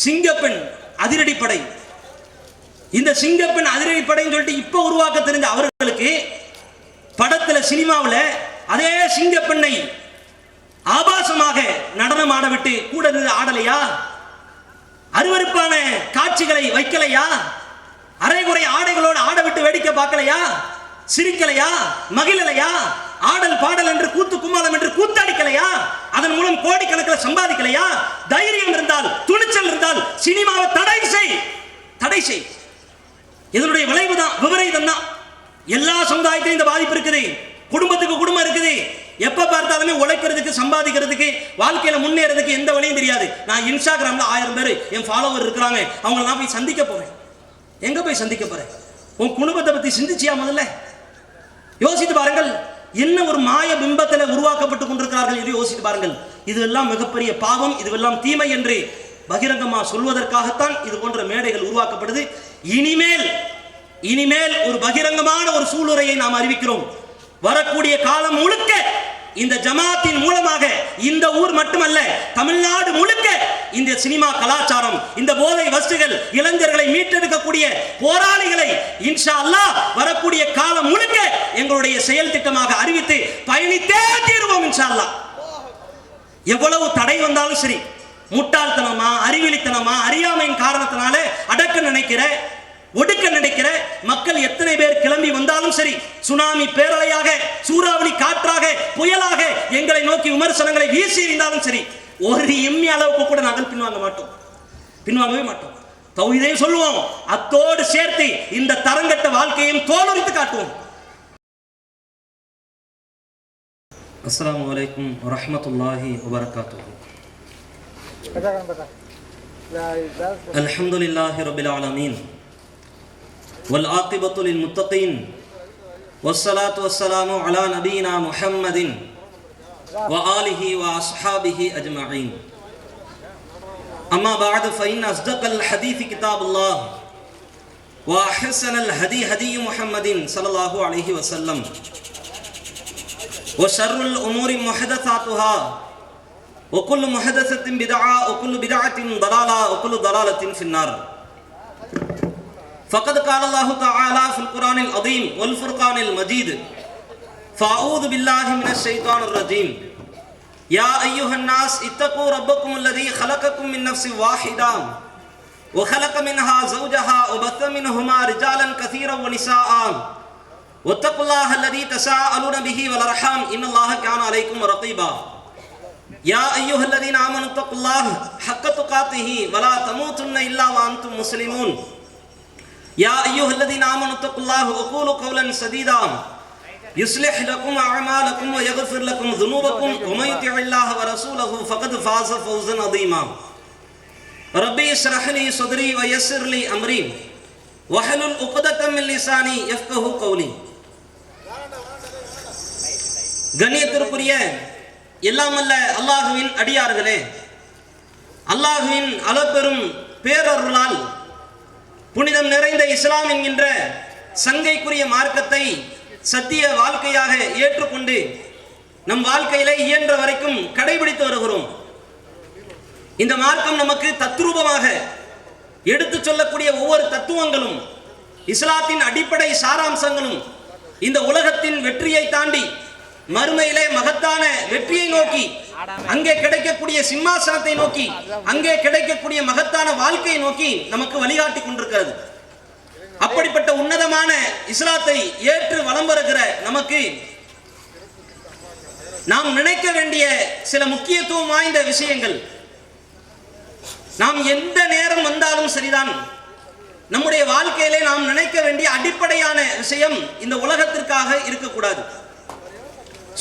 சிங்கப்பெண் அதிரடிப்படை. இந்த சிங்கப்பெண் அதிரடிப்படைன்னு சொல்லிட்டு இப்ப உருவாக்க தெரிஞ்ச அவர்களுக்கு படத்துல சினிமாவில் அதே சிங்கப்பெண்ணை ஆபாசமாக நடனம் ஆட விட்டு கூட ஆடலையா? அருவருப்பான காட்சிகளை வைக்கலையா? அரைகுறை ஆடைகளோடு ஆட விட்டு வேடிக்கை பார்க்கலையா? சிரிக்கலையா? மகிழலையா? ஆடல் பாடல் என்று கூத்து கும்மாளம் என்று கூத்தடிக்கலையா? அதன் மூலம் கோடிக்கணக்கில் சம்பாதிக்கலையா? தைரியம் இருந்தால், துணிச்சல் இருந்தால் சினிமாவை தடை செய். இதனுடைய விளைவு தான், விபரீதம் தான். எல்லா சமுதாயத்தையும் இந்த பாதிப்பு இருக்குது. குடும்பத்துக்கு குடும்பம் இருக்குது. எப்ப பார்த்தாலுமே உழைக்கிறதுக்கு, சம்பாதிக்கிறதுக்கு, வாழ்க்கையில முன்னேறதுக்கு எந்த வழியும் தெரியாது. நான் இன்ஸ்டாகிராம்ல 1000 பேர் என் ஃபாலோவர் இருக்கிறாங்க, அவங்களை நான் போய் சந்திக்க போறேன். எங்க போய் சந்திக்க போறேன்? உன் குடும்பத்தை பத்தி சிந்திச்சியா? முதல்ல யோசித்து பாருங்கள். என்ன ஒரு மாய பிம்பத்தில் உருவாக்கப்பட்டு கொண்டிருக்கிறார்கள் என்று யோசித்து பாருங்கள். இதுவெல்லாம் மிகப்பெரிய பாவம், இதுவெல்லாம் தீமை என்று பகிரங்கமா சொல்வதற்காகத்தான் இது போன்ற மேடைகள் உருவாக்கப்படுது. இனிமேல் ஒரு பகிரங்கமான ஒரு சூளுரையை நாம் அறிவிக்கிறோம். வரக்கூடிய காலம் முழுக்க இந்த ஜமாத்தின் மூலமாக இந்த ஊர் மட்டுமல்ல, தமிழ்நாடு முழுக்க இந்த சினிமா கலாச்சாரம், இந்த போதை வஸ்துகள், இளைஞர்களை மீட்டெடுக்கக்கூடிய போராளிகளை இன்ஷா அல்லாஹ் வரக்கூடிய காலம் முழுக்க எங்களுடைய செயல் திட்டமாக அறிவித்து பயணித்தே தீர்வோம் இன்ஷா அல்லாஹ். எவ்வளவு தடை வந்தாலும் சரி, முட்டாள்தனமா, அறிவிலித்தனமா, அறியாமையின் காரணத்தினால ஒடுக்க நினைக்கிற மக்கள் எத்தனை பேர் கிளம்பி வந்தாலும் சரி, சுனாமி பேரலையாக, சூறாவளி காற்றாக, புயலாக எங்களை நோக்கி விமர்சனங்களை வீசி இருந்தாலும் சரி, ஒரு எம்மி அளவுக்கு கூட நாங்கள் பின்வாங்கவே மாட்டோம். தௌஹீதையும் சொல்லுவோம், அத்தோடு சேர்த்து இந்த தரங்கட்ட வாழ்க்கையையும் தோலுரித்து காட்டுவோம். அஸ்ஸலாமு அலைக்கும் வரஹ்மத்துல்லாஹி வபரகாத்துஹு. அல்ஹம்துலில்லாஹி ரப்பில் ஆலமீன் வல் ஆகிபத்து லில் முத்தகீன் வஸ்ஸலாத்து வஸ்ஸலாமு அலா நபியினா முஹம்மதின் வ ஆலிஹி வ அஸ்ஹாபிஹி அஜ்மஈன். அம்மா பஅது ஃபஇன் அஸ்தகல் ஹதீஸ் கிதாபுல்லாஹ் வ அஹ்ஸனல் ஹதி ஹதி முஹம்மதின் ஸல்லல்லாஹு அலைஹி வஸல்லம் வ ஷர்ருல் உமூரி முஹதஸாத்துஹா வ குல்லு முஹதஸத்தின் பித்ஆ வ குல்லு பித்ஆத்தின் ضلالة வ குல்லு ضلالة ஃபின்னார். فقد قال الله تعالى في القرآن العظيم والفرقان المجيد فأعوذ بالله من الشيطان الرجيم يا أيها الناس اتقوا ربكم الذي خلقكم من نفس واحدة وخلق منها زوجها وبث منهما رجالا كثيرا ونساء واتقوا الله الذي تساءلون به والأرحام إن الله كان عليكم رقيبا يا أيها الذين آمنوا اتقوا الله حق تقاته ولا تموتن إلا وأنتم مسلمون يا أيها الذين آمنوا اتقوا الله وقولوا قولا سديدا يصلح لكم أعمالكم ويغفر لكم ذنوبكم ومن يطع الله ورسوله فقد فاز فوزا عظيما ربي اشرح لي صدري ويسر لي أمري واحلل عقدة من لساني يفقهوا قولي. கண்ணியத்திற்குரிய எல்லாமல்ல அல்லாஹுவின் அடியார்களே, அல்லாஹுவின் அளப்பெரும் பேரருளால் புனிதம் நிறைந்த இஸ்லாம் என்கின்ற சங்கைக்குரிய மார்க்கத்தை சத்திய வாழ்க்கையாக ஏற்றுக்கொண்டு நம் வாழ்க்கையிலே இயன்ற வரைக்கும் கடைபிடித்து வருகிறோம். இந்த மார்க்கம் நமக்கு தத்ரூபமாக எடுத்து சொல்லக்கூடிய ஒவ்வொரு தத்துவங்களும், இஸ்லாத்தின் அடிப்படை சாராம்சங்களும் இந்த உலகத்தின் வெற்றியை தாண்டி மறுமையிலே மகத்தான வெற்றியை நோக்கி, அங்கே கிடைக்கக்கூடிய சிம்மாசனத்தை நோக்கி, அங்கே கிடைக்கக்கூடிய மகத்தான வாழ்க்கையை நோக்கி நமக்கு வழிகாட்டி கொண்டிருக்கிறது. அப்படிப்பட்ட உன்னதமான இஸ்லாத்தை ஏற்று வலம் வருகிற நமக்கு நாம் நினைக்க வேண்டிய சில முக்கியத்துவம் வாய்ந்த விஷயங்கள், நாம் எந்த நேரம் வந்தாலும் சரிதான், நம்முடைய வாழ்க்கையிலே நாம் நினைக்க வேண்டிய அடிப்படையான விஷயம் இந்த உலகத்திற்காக இருக்கக்கூடாது.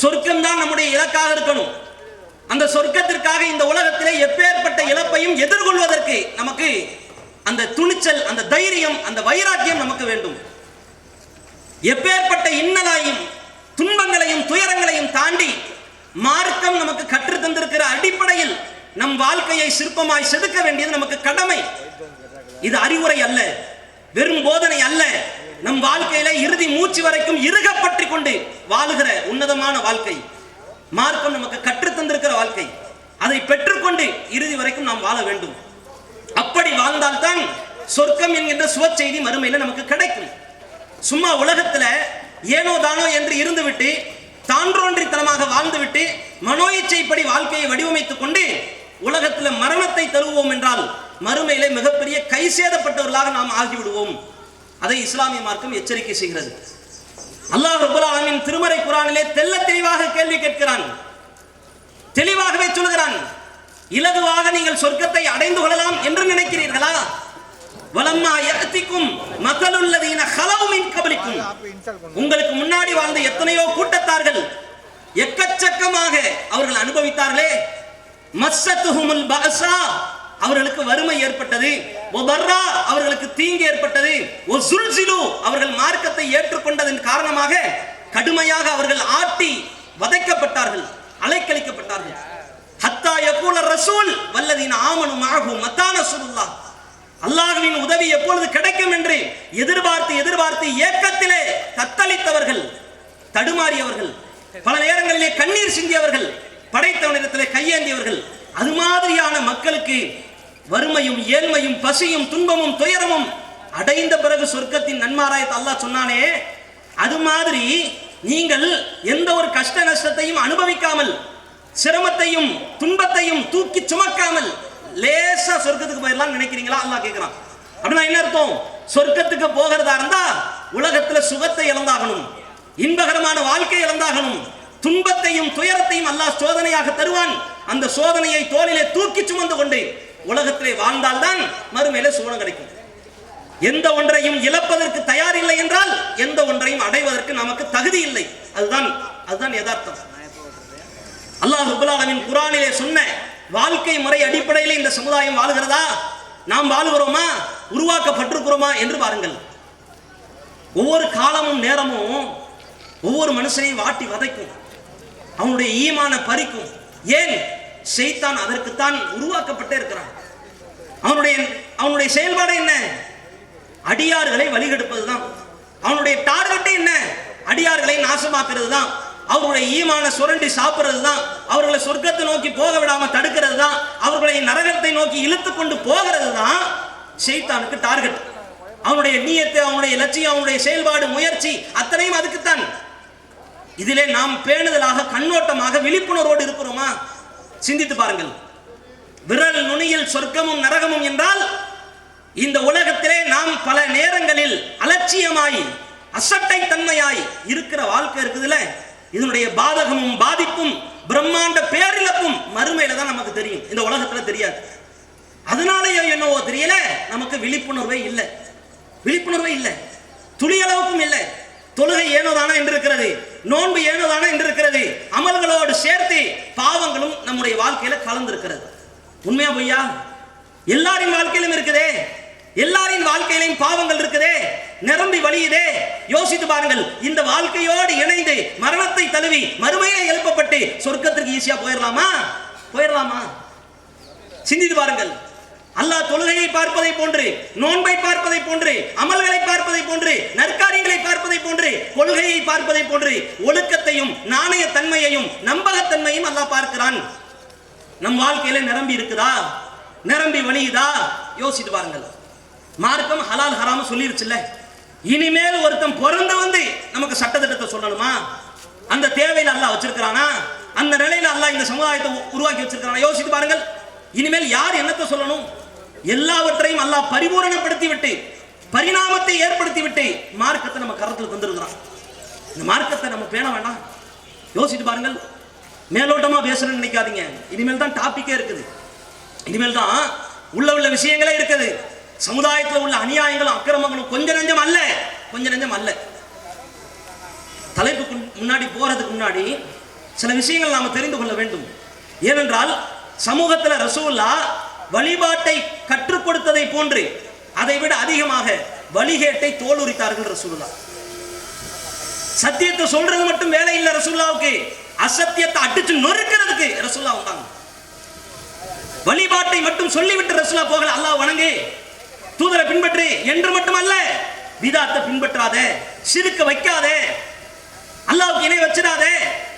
சொர்க்கம் தான் நம்முடைய இலக்காக இருக்கணும். அந்த சொர்க்கத்திற்காக இந்த உலகத்திலே எப்பேற்பட்ட இழப்பையும் எதிர்கொள்வதற்கு நமக்கு அந்த துணிச்சல், அந்த தைரியம், அந்த வைராக்கியம் நமக்கு வேண்டும். எப்பேற்பட்ட இன்னலையும் துன்பங்களையும் துயரங்களையும் தாண்டி மார்க்கம் நமக்கு கற்று தந்திருக்கிற அடிப்படையில் நம் வாழ்க்கையை சிற்பமாய் செதுக்க வேண்டியது நமக்கு கடமை. இது அறிவுரை அல்ல, வெறும் போதனை அல்ல. நம் வாழ்க்கையில இறுதி மூச்சு வரைக்கும் இறுகப்பற்றி கொண்டு வாழுகிற உன்னதமான வாழ்க்கை, மார்க்கம் நமக்கு கற்று தந்திருக்கிற வாழ்க்கை. அதை பெற்றுக்கொண்டு இறுதி வரைக்கும் நாம் வாழ வேண்டும். வாழ்ந்தால்தான் சொர்க்கம் என்கின்ற சுவ செய்தி மறுமையில நமக்கு கிடைக்கும். சும்மா உலகத்துல ஏனோ தானோ என்று இருந்துவிட்டு தான்றோன்றித்தனமாக வாழ்ந்துவிட்டு மனோ இச்சைப்படி வாழ்க்கையை வடிவமைத்துக் கொண்டு உலகத்துல மரணத்தை தருவோம் என்றால் மறுமையிலே மிகப்பெரிய கை சேதப்பட்டவர்களாக நாம் ஆகிவிடுவோம். அதை இஸ்லாமிய மார்க்கம் எச்சரிக்கை செய்கிறது. அல்லாஹ் ரப்பல் ஆலமீன் திருமறை குர்ஆனிலே தெள்ள தெளிவாக கேள்வி கேட்கிறான், தெளிவாகவே சொல்கிறான். இலகுவாக நீங்கள் சொர்க்கத்தை அடைந்து கொள்ளலாம் என்று நினைக்கிறீர்களா? வலம்மா யஅதிக்கும் மஸலுல்லதீன ஹலவு மின் கப்லிக்கும், உங்களுக்கு முன்னாடி வாழ்ந்த எத்தனையோ கூட்டத்தார்கள் எக்கச்சக்கமாக அவர்கள் அனுபவித்தார்களே. மஸ்ஸத்துஹுமுல் பஅஸா, அவர்களுக்கு வறுமை ஏற்பட்டது. வபர்ரா, அவர்களுக்கு தீங்கு ஏற்பட்டது. வஸுல்ஸிலு, அவர்கள் மார்க்கத்தை ஏற்றுக்கொண்டதன் காரணமாக கடுமையாக அவர்கள் ஆட்டி வதைக்கப்பட்டார்கள், அலைக்கழிக்கப்பட்டார்கள். ஹத்தா யகூல ரசூல் வல்லதீன ஆமனு மஅஹு மத்தா நஸ்ருல்லாஹ், அல்லாஹ்வின் உதவி எப்பொழுது கிடைக்கும் என்று எதிர்பார்த்து எதிர்பார்த்து ஏக்கத்திலே தத்தளித்தவர்கள், தடுமாறியவர்கள், பல நேரங்களிலே கண்ணீர் சிந்தியவர்கள், படைத்தவனிடத்திலே கையேந்தியவர்கள். அது மாதிரியான மக்களுக்கு வறுமையும் ஏழ்மையும் பசியும் துன்பமும் துயரமும் அடைந்த பிறகு சொர்க்கத்தின் நன்மாராயத்தை அல்லாஹ் சொன்னானே, அது மாதிரி நீங்கள் எந்த ஒரு கஷ்ட நஷ்டத்தையும் அனுபவிக்காமல் சிரமத்தையும் துன்பத்தையும் தூக்கி சுமக்காமல் லேசா சொர்க்கத்துக்கு போயிடலாம் நினைக்கிறீங்களா? அல்லாஹ் கேட்கிறான். அப்படின்னா என்ன அர்த்தம்? சொர்க்கத்துக்கு போகிறதா இருந்தா உலகத்துல சுகத்தை இழந்தாகணும், இன்பகரமான வாழ்க்கை இழந்தாகணும், துன்பத்தையும் துயரத்தையும் அல்லாஹ் சோதனையாக தருவான். அந்த சோதனையை தோளிலே தூக்கி சுமந்து கொண்டு உலகத்திலே வாழ்ந்தால்தான் மறுமையிலே சுகம் கிடைக்கும். எந்த ஒன்றையும் இழப்பதற்கு தயார் இல்லை என்றால் எந்த ஒன்றையும் அடைவதற்கு நமக்கு தகுதி இல்லை. அதுதான் யதார்த்தம். அல்லாஹ் ரப்பல் ஆலமீன் குர்ஆனிலே சொன்ன வாழ்க்கை முறை அடிப்படையில் இந்த சமுதாயம் வாழுகிறதா? நாம் வாழுகிறோமா? உருவாக்கப்பட்டிருக்கிறோமா என்று பாருங்கள். ஒவ்வொரு காலமும் நேரமும் ஒவ்வொரு மனுஷனையும் வாட்டி வதைக்கும், அவனுடைய ஈமான பறிக்கும். ஏன்? ஷைத்தான் அதற்குத்தான் உருவாக்கப்பட்டே இருக்கிறான். அவனுடைய செயல்பாடு என்ன? அடியார்களை வழிகெடுப்பது தான். அவனுடைய டார்கெட் என்ன? அடியார்களை நாசமாக்குறது தான். அவர்களுடைய ஈமான சுரண்டி சாப்பிடுறது தான். அவர்களை சொர்க்கத்தை நோக்கி போக விடாம தடுக்கிறது தான். அவர்களை நரகத்தை நோக்கி இழுத்து கொண்டு போகிறது தான் ஷைத்தானுக்கு டார்கெட். அவனுடைய நியத்து, அவனுடைய லட்சியம், அவனுடைய செயல்பாடு, முயற்சி அத்தனையும் அதுக்குத்தான். இதிலே நாம் பேணுதலாக கண்ணோட்டமாக விழிப்புணர்வோடு இருக்கிறோமா? சிந்தித்து பாருங்கள். விரல் நுனியில் சொர்க்கமும் நரகமும் என்றால் இந்த உலகத்திலே நாம் பல நேரங்களில் அலட்சியமாய் அசட்டை தன்மையாய் இருக்கிற வாழ்க்கை இருக்குதுல்ல, இதனுடைய பாதகமும் பாதிப்பும் பிரம்மாண்ட பேரிழப்பும் மறுமையில தான் நமக்கு தெரியும், இந்த உலகத்துல தெரியாது. அதனாலேயோ என்னவோ தெரியல, நமக்கு விழிப்புணர்வே இல்லை, விழிப்புணர்வே இல்லை, துளியளவுக்கும் இல்லை. தொழுகை ஏனோதானா என்று இருக்கிறது, நோன்பு ஏனோதானா என்று இருக்கிறது, அமல்களோடு சேர்த்து பாவங்களும் நம்முடைய வாழ்க்கையில கலந்திருக்கிறது. உண்மையா பொய்யா? எல்லாரின் வாழ்க்கையிலும் இருக்குதே, எல்லாரின் வாழ்க்கையிலும் பாவங்கள் இருக்குதே, நிரம்பி வழியுதே. யோசித்து பாருங்கள். இந்த வாழ்க்கையோடு இணைந்து மரணத்தை தழுவி மறுமையை எழுப்பப்பட்டு சொர்க்கத்திற்கு ஈஸியா போயிடலாமா? போயிடலாமா? சிந்தித்து பாருங்கள். அல்லாஹ் தொழுகையை பார்ப்பதை போன்று, நோன்பை பார்ப்பதை போன்று, அமல்களை பார்ப்பதை போன்று, நற்காரியங்களை பார்ப்பதை போன்று, கொள்கையை பார்ப்பதை போன்று ஒழுக்கத்தையும் நாணய தன்மையையும் நம்பகத்தன்மையும் அல்லாஹ் பார்க்கிறான். நம் வாழ்க்கையில நிரம்பி இருக்குதா? நிரம்பி வழியுதா? யோசித்து பாருங்கள். மார்க்கம் ஹலால் ஹராம் சொல்லிருச்சுல்ல, இனிமேல் ஒருத்தன் பிறந்து வந்து நமக்கு சட்டத்திட்டத்தை சொல்லணுமா? அந்த தேவையில அல்லாஹ் வச்சிருக்கிறானா? அந்த நிலையில அல்லாஹ் இந்த சமுதாயத்தை உருவாக்கி வச்சிருக்கிறானா? யோசித்து பாருங்கள். இனிமேல் யார் என்னத்தை சொல்லணும்? எல்லாவற்றையும் அல்லாஹ் பரிபூரணப்படுத்தி விட்டு பரிணாமத்தை ஏற்படுத்தி விட்டு மார்க்கத்தை நம்ம கரத்தில் தந்திருக்கிறான். இந்த மார்க்கத்தை நம்ம பேண வேண்டாம். யோசித்து பாருங்கள். மேலோட்டமா பேசணும்னு நினைக்காதீங்க. இனிமேல் தான் டாபிக்கே இருக்குது, இனிமேல் தான் உள்ள விஷயங்களே இருக்குது. சமுதாயத்தில் உள்ள அநியாயங்களும் அக்கிரமங்களும் கொஞ்ச நெஞ்சம் அல்ல, கொஞ்ச நெஞ்சம் அல்ல. தலைப்புக்கு முன்னாடி போறதுக்கு முன்னாடி சில விஷயங்கள் நாம தெரிந்து கொள்ள வேண்டும். ஏனென்றால் சமூகத்தில் ரசூலுல்லாஹ் வழிபாட்டை கற்றுக் கொடுத்ததை போன்று அதை விட அதிகமாக வழிகேட்டை தோலுரித்தார்கள் ரசூலுல்லாஹ். சத்தியத்தை சொல்றது மட்டும் வேலை இல்லை ரசூலுல்லாஹ்வுக்கு, அசத்தியத்தை அடிச்சு நொறுக்கிறதுக்கு ரசூலுல்லாஹ் வந்தாங்க. வழிபாட்டை மட்டும் சொல்லிவிட்டு ரசூலுல்லாஹ் போகல. அல்லாஹ் வணங்கு, தூதரை பின்பற்று என்று மட்டுமல்ல, பிதாத்தை பின்பற்றாதே, ஷிர்க் வைக்காதே, அல்லாஹ்வுக்கு இணை வச்சிடாதே,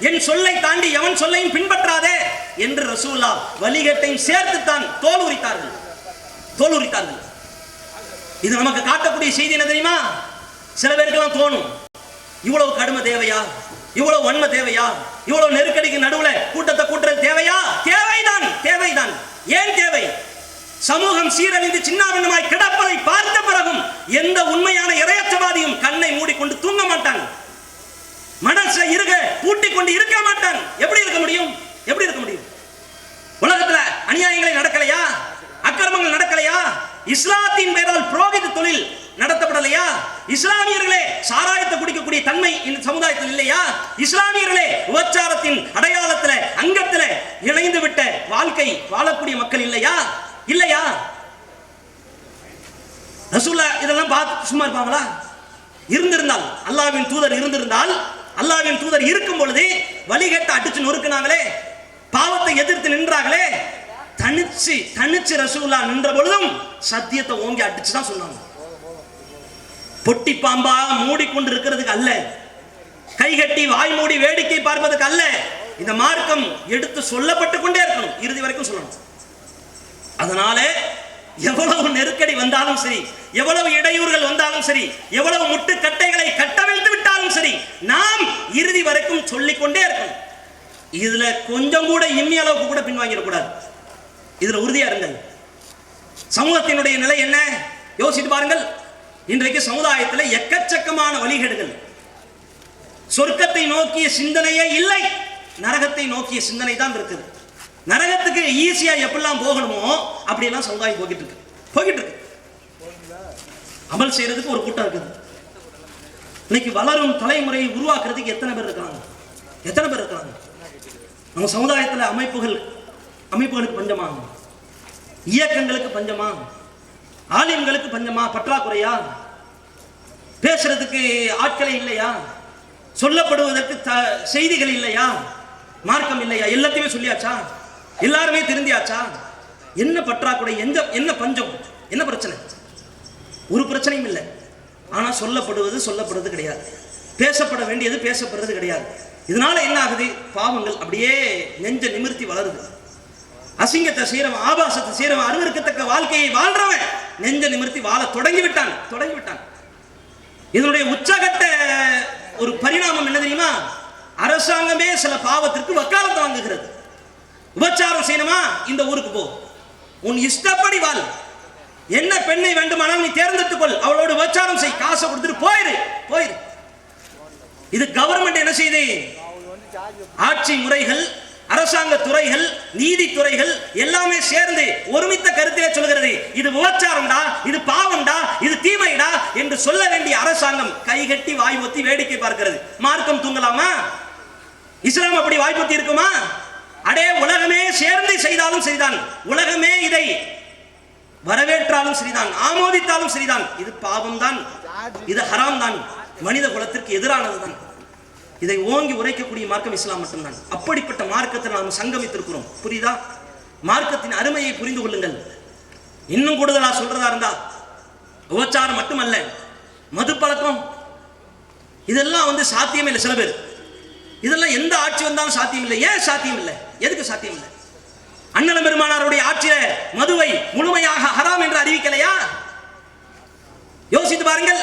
என் சொல்லை தாண்டி எவன் சொல்லையும் பின்பற்றாதே என்று ரசூலுல்லாஹ் வழிகேட்டையும் சேர்த்துத்தான் தோல் உரித்தார்கள். தோல் உரித்தார்கள். இது நமக்கு காட்டக்கூடிய செய்தி என்ன தெரியுமா? சில பேருக்கெல்லாம் தோணும், இவ்வளவு கடுமை தேவையா, இவ்வளவு வன்மை தேவையா, இவ்வளவு நெருக்கடிக்கு நடுவுல கூட்டத்தை கூட்டுறது தேவையா? தேவைதான், தேவைதான். ஏன் தேவை? சமூகம் சீரழிந்து சின்னாபின்னமாய் கிடப்பதை பார்த்த பிறகும் எந்த உண்மையான இறையற்றவாதியும் கண்ணை மூடிக்கொண்டு தூங்க மாட்டான், மனசை இருக பூட்டிக் கொண்டு இருக்க மாட்டான். எப்படி இருக்க முடியும்? எப்படி இருக்க முடியும்? உலகத்துல அநியாயங்களை நடக்கலையா? அக்கிரமங்கள் நடக்கலையா? இஸ்லாத்தின் பெயரால் புரோகித தொழில் நடத்தப்படலையா? இஸ்லாமியர்களே சாராயத்தை குடிக்கக்கூடிய தன்மை இந்த சமுதாயத்தில் இல்லையா? இஸ்லாமியர்களே விபச்சாரத்தின் அடையாளத்தில் அங்கத்தில் இணைந்து விட்ட வாழ்க்கை வாழக்கூடிய மக்கள் இல்லையா? இல்லையா? ரசூலுல்லாஹ் இதெல்லாம் பார்த்து சும்மா இருப்பாங்களா? இருந்திருந்தால், அல்லாஹ்வின் தூதர் இருந்திருந்தால், அல்லாஹ்வின் தூதர் இருக்கும் பொழுது வழிகட்ட அடிச்சு நொறுக்குனாங்களே, பாவத்தை எதிர்த்து நின்றாங்களே, தனிச்சு தனிச்சு ரசூலுல்லாஹ் நின்ற பொழுதும் சத்தியத்தை ஓங்கி அடிச்சு தான் சொன்னாங்க. பொட்டி பாம்பா மூடிக்கொண்டு இருக்கிறதுக்கு அல்ல, கைகட்டி வாய் மூடி வேடிக்கை பார்ப்பதற்கு அல்ல. இந்த மார்க்கம் எடுத்து சொல்லப்பட்டு கொண்டே இருக்கணும், இறுதி வரைக்கும் சொல்லணும். அதனால எவ்வளவு நெருக்கடி வந்தாலும் சரி, எவ்வளவு இடையூறுகள் வந்தாலும் சரி, எவ்வளவு முட்டுக்கட்டைகளை கட்டவிழ்த்து விட்டாலும் சரி, நாம் இறுதி வரைக்கும் சொல்லிக்கொண்டே இருக்கணும். இதுல கொஞ்சம் கூட இம்மி அளவுக்கு கூட பின்வாங்கிடக்கூடாது. இதுல உறுதியா இருங்கள். சமூகத்தினுடைய நிலை என்ன யோசித்து பாருங்கள். இன்றைக்கு சமுதாயத்தில் எக்கச்சக்கமான வழிகேடுகள். சொர்க்கத்தை நோக்கிய சிந்தனையே இல்லை, நரகத்தை நோக்கிய சிந்தனை தான் இருக்குது. நரகத்துக்கு ஈஸியா எப்படிலாம் போகணுமோ அப்படியெல்லாம் சமுதாயம் போகிட்டு இருக்கு. அமல் செய்யறதுக்கு ஒரு கூட்டம் இருக்குது. இன்னைக்கு வளரும் தலைமுறையை உருவாக்குறதுக்கு எத்தனை பேர் இருக்காங்க? எத்தனை பேர் இருக்காங்க? நம்ம சமுதாயத்தில் அமைப்புகளுக்கு பஞ்சமா, இயக்கங்களுக்கு பஞ்சமா, ஆலிம்களுக்கு பஞ்சமா, பற்றாக்குறையா, பேசுறதுக்கு ஆட்களை இல்லையா, சொல்லப்படுவதற்கு செய்திகள் இல்லையா, மார்க்கம் இல்லையா? எல்லாத்தையுமே சொல்லியாச்சா? எல்லாருமே திருந்தியாச்சா? என்ன பற்றாக்குறை, என்ன பஞ்சம், என்ன பிரச்சனை? ஒரு பிரச்சனையும் இல்லை. ஆனா சொல்லப்படுவது கிடையாது, பேசப்பட வேண்டியது பேசப்படுறது கிடையாது. இதனால என்ன ஆகுது? பாவங்கள் அப்படியே நெஞ்ச நிமிர்த்தி வளருது. அசிங்கத்தை செய்யறவன், ஆபாசத்தை செய்யறவன், அருவருக்கத்தக்க வாழ்க்கையை வாழ்றவன் நெஞ்ச நிமிர்த்தி வாழ தொடங்கி விட்டான். இதனுடைய உச்சகட்ட ஒரு பரிணாமம் என்ன தெரியுமா? அரசாங்கமே சில பாவத்திற்கு வக்காலத்து வாங்குகிறது. விபச்சாரம் செய்யணுமா, இந்த ஊருக்கு போ, உன் இஷ்டப்படி வாழ், என்ன பெண்ணை வேண்டுமானால் நீ தேர்ந்தெடுத்துக் கொள், அவளோடு விபச்சாரம் செய், காசை கொடுத்துட்டு போயிரு. இது கவர்மெண்ட் என்ன செய்யுது? ஆட்சி முறைகள், அரசாங்க துறைகள், நீதித்துறைகள் எல்லாமே சேர்ந்து ஒருமித்த கருத்திலே சொல்கிறது, இது விபச்சாரம்டா, இது பாவம்டா, இது தீமைடா என்று சொல்ல வேண்டிய அரசாங்கம் கைகட்டி வாய் ஒத்தி வேடிக்கை பார்க்கிறது. மார்க்கம் தூங்கலாமா? இஸ்லாம் அப்படி வாய்ப்பத்தி இருக்குமா? அடே, உலகமே சேர்ந்து செய்தாலும் சரிதான், உலகமே இதை வரவேற்றாலும் சரிதான், ஆமோதித்தாலும் சரிதான், இது பாவம் தான், இது ஹராம் தான், மனித குலத்திற்கு எதிரானது தான். இதை ஓங்கி உரைக்கக்கூடிய மார்க்கம் இஸ்லாம் மட்டும்தான். அப்படிப்பட்ட மார்க்கத்தில் நாம் சங்கமித்திருக்கிறோம். புரியுதா? மார்க்கத்தின் அருமையை புரிந்து கொள்ளுங்கள். இன்னும் கூடுதலா சொல்றதா இருந்தா, விபச்சாரம் மட்டுமல்ல, மது பழக்கம், இதெல்லாம் சாத்தியமே இல்லை. சில பேர் இதெல்லாம் எந்த ஆட்சி வந்தாலும் சாத்தியம் இல்லை. ஏன் சாத்தியம் இல்லை? எதுக்கு சாத்தியம் இல்லை? அண்ணல் பெருமானாருடைய ஆட்சியில மதுவை முழுமையாக ஹராம் என்று அறிவிக்கலையா? யோசித்து பாருங்கள்.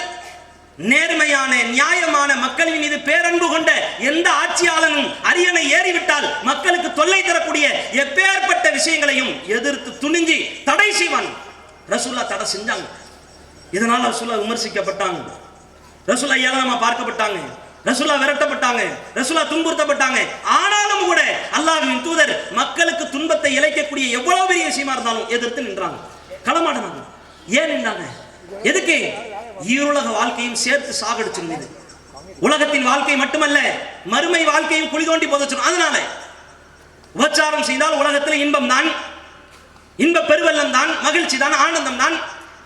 நேர்மையான நியாயமான மக்களின் மீது பேரன்பு கொண்ட எந்த ஆட்சியாளனும் அரியணை ஏறிவிட்டால் மக்களுக்கு தொல்லை தரக்கூடிய எப்பேற்பட்ட விஷயங்களையும் எதிர்த்து துணிஞ்சி தடை செய்வான். ரசூலுல்லாஹ் தடை செஞ்சாங்க. இதனால் ரசூலுல்லாஹ் விமர்சிக்கப்பட்டாங்க, ரசூலுல்லாஹ் ஏளனமா பார்க்கப்பட்டாங்க, ரசூலுல்லாஹ் விரட்டப்பட்டாங்க, ரசூலுல்லாஹ் துன்புறுத்தப்பட்டாங்க. ஆனாலும் கூட அல்லாஹ்வின் தூதர் மக்களுக்கு துன்பத்தை இழைக்கக்கூடிய எவ்வளவு பெரிய விஷயமா இருந்தாலும் எதிர்த்து நின்றாங்க, களமாடினாங்க. ஏன் நின்றாங்க? எதுக்கு? ஈருலக வாழ்க்கையும் சேர்த்து சாகடிச்சிருந்தது. உலகத்தின் வாழ்க்கை மட்டுமல்ல, மறுமை வாழ்க்கையும் குழி தோண்டி போதச்சிடும். அதனால விபச்சாரம் செய்தால் உலகத்தில் இன்பம் தான், இன்ப பெருவெல்லம் தான், மகிழ்ச்சி தான், ஆனந்தம் தான்.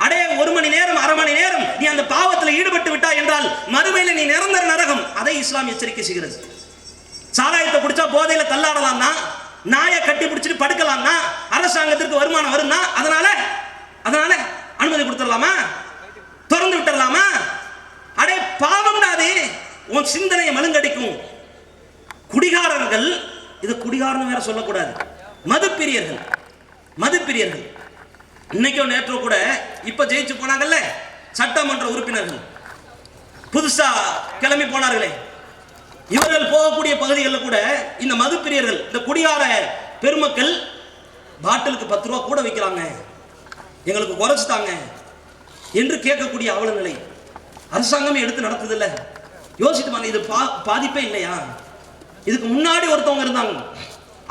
அடே, 1 மணி நேரம், அரை மணி நேரம் நீ அந்த பாவத்தில் ஈடுபட்டு விட்டாய் என்றால் மறுமையில நீ நிரந்தர நரகம். அதை இஸ்லாம் எச்சரிக்கை செய்கிறது. சாராயத்தை குடிச்சா போதையில தள்ளாடலாம்னா, நாயை கட்டி பிடிச்சிட்டு படுக்கலாம்னா, அரசாங்கத்திற்கு வருமானம் வரும்னா, அதனால அனுமதி கொடுத்துடலாமா? திறந்து விட்டுறலாமா? அடே, பாவம் தாது, உன் சிந்தனையை மழுங்கடிக்கும். குடிகாரர்கள், இது குடிகாரன்னு வேற சொல்லக்கூடாது, மதுப்பிரியர்கள். இன்னைக்கும் நேற்றோ கூட இப்ப ஜெயிச்சு போனாங்கல்ல சட்டமன்ற உறுப்பினர்கள், புதுசா கிளம்பி போனார்களே, இவர்கள் போகக்கூடிய பகுதிகளில் கூட இந்த மதுப்பிரியர்கள், இந்த குடியார பெருமக்கள் பாட்டிலுக்கு 10 ரூபா கூட வைக்கிறாங்க, எங்களுக்கு குறைச்சிட்டாங்க என்று கேட்கக்கூடிய அவல நிலை அரசாங்கமே எடுத்து நடத்துதில்ல. யோசித்து பாருங்க, இது பாதிப்பே இல்லையா? இதுக்கு முன்னாடி ஒருத்தவங்க இருந்தாங்க,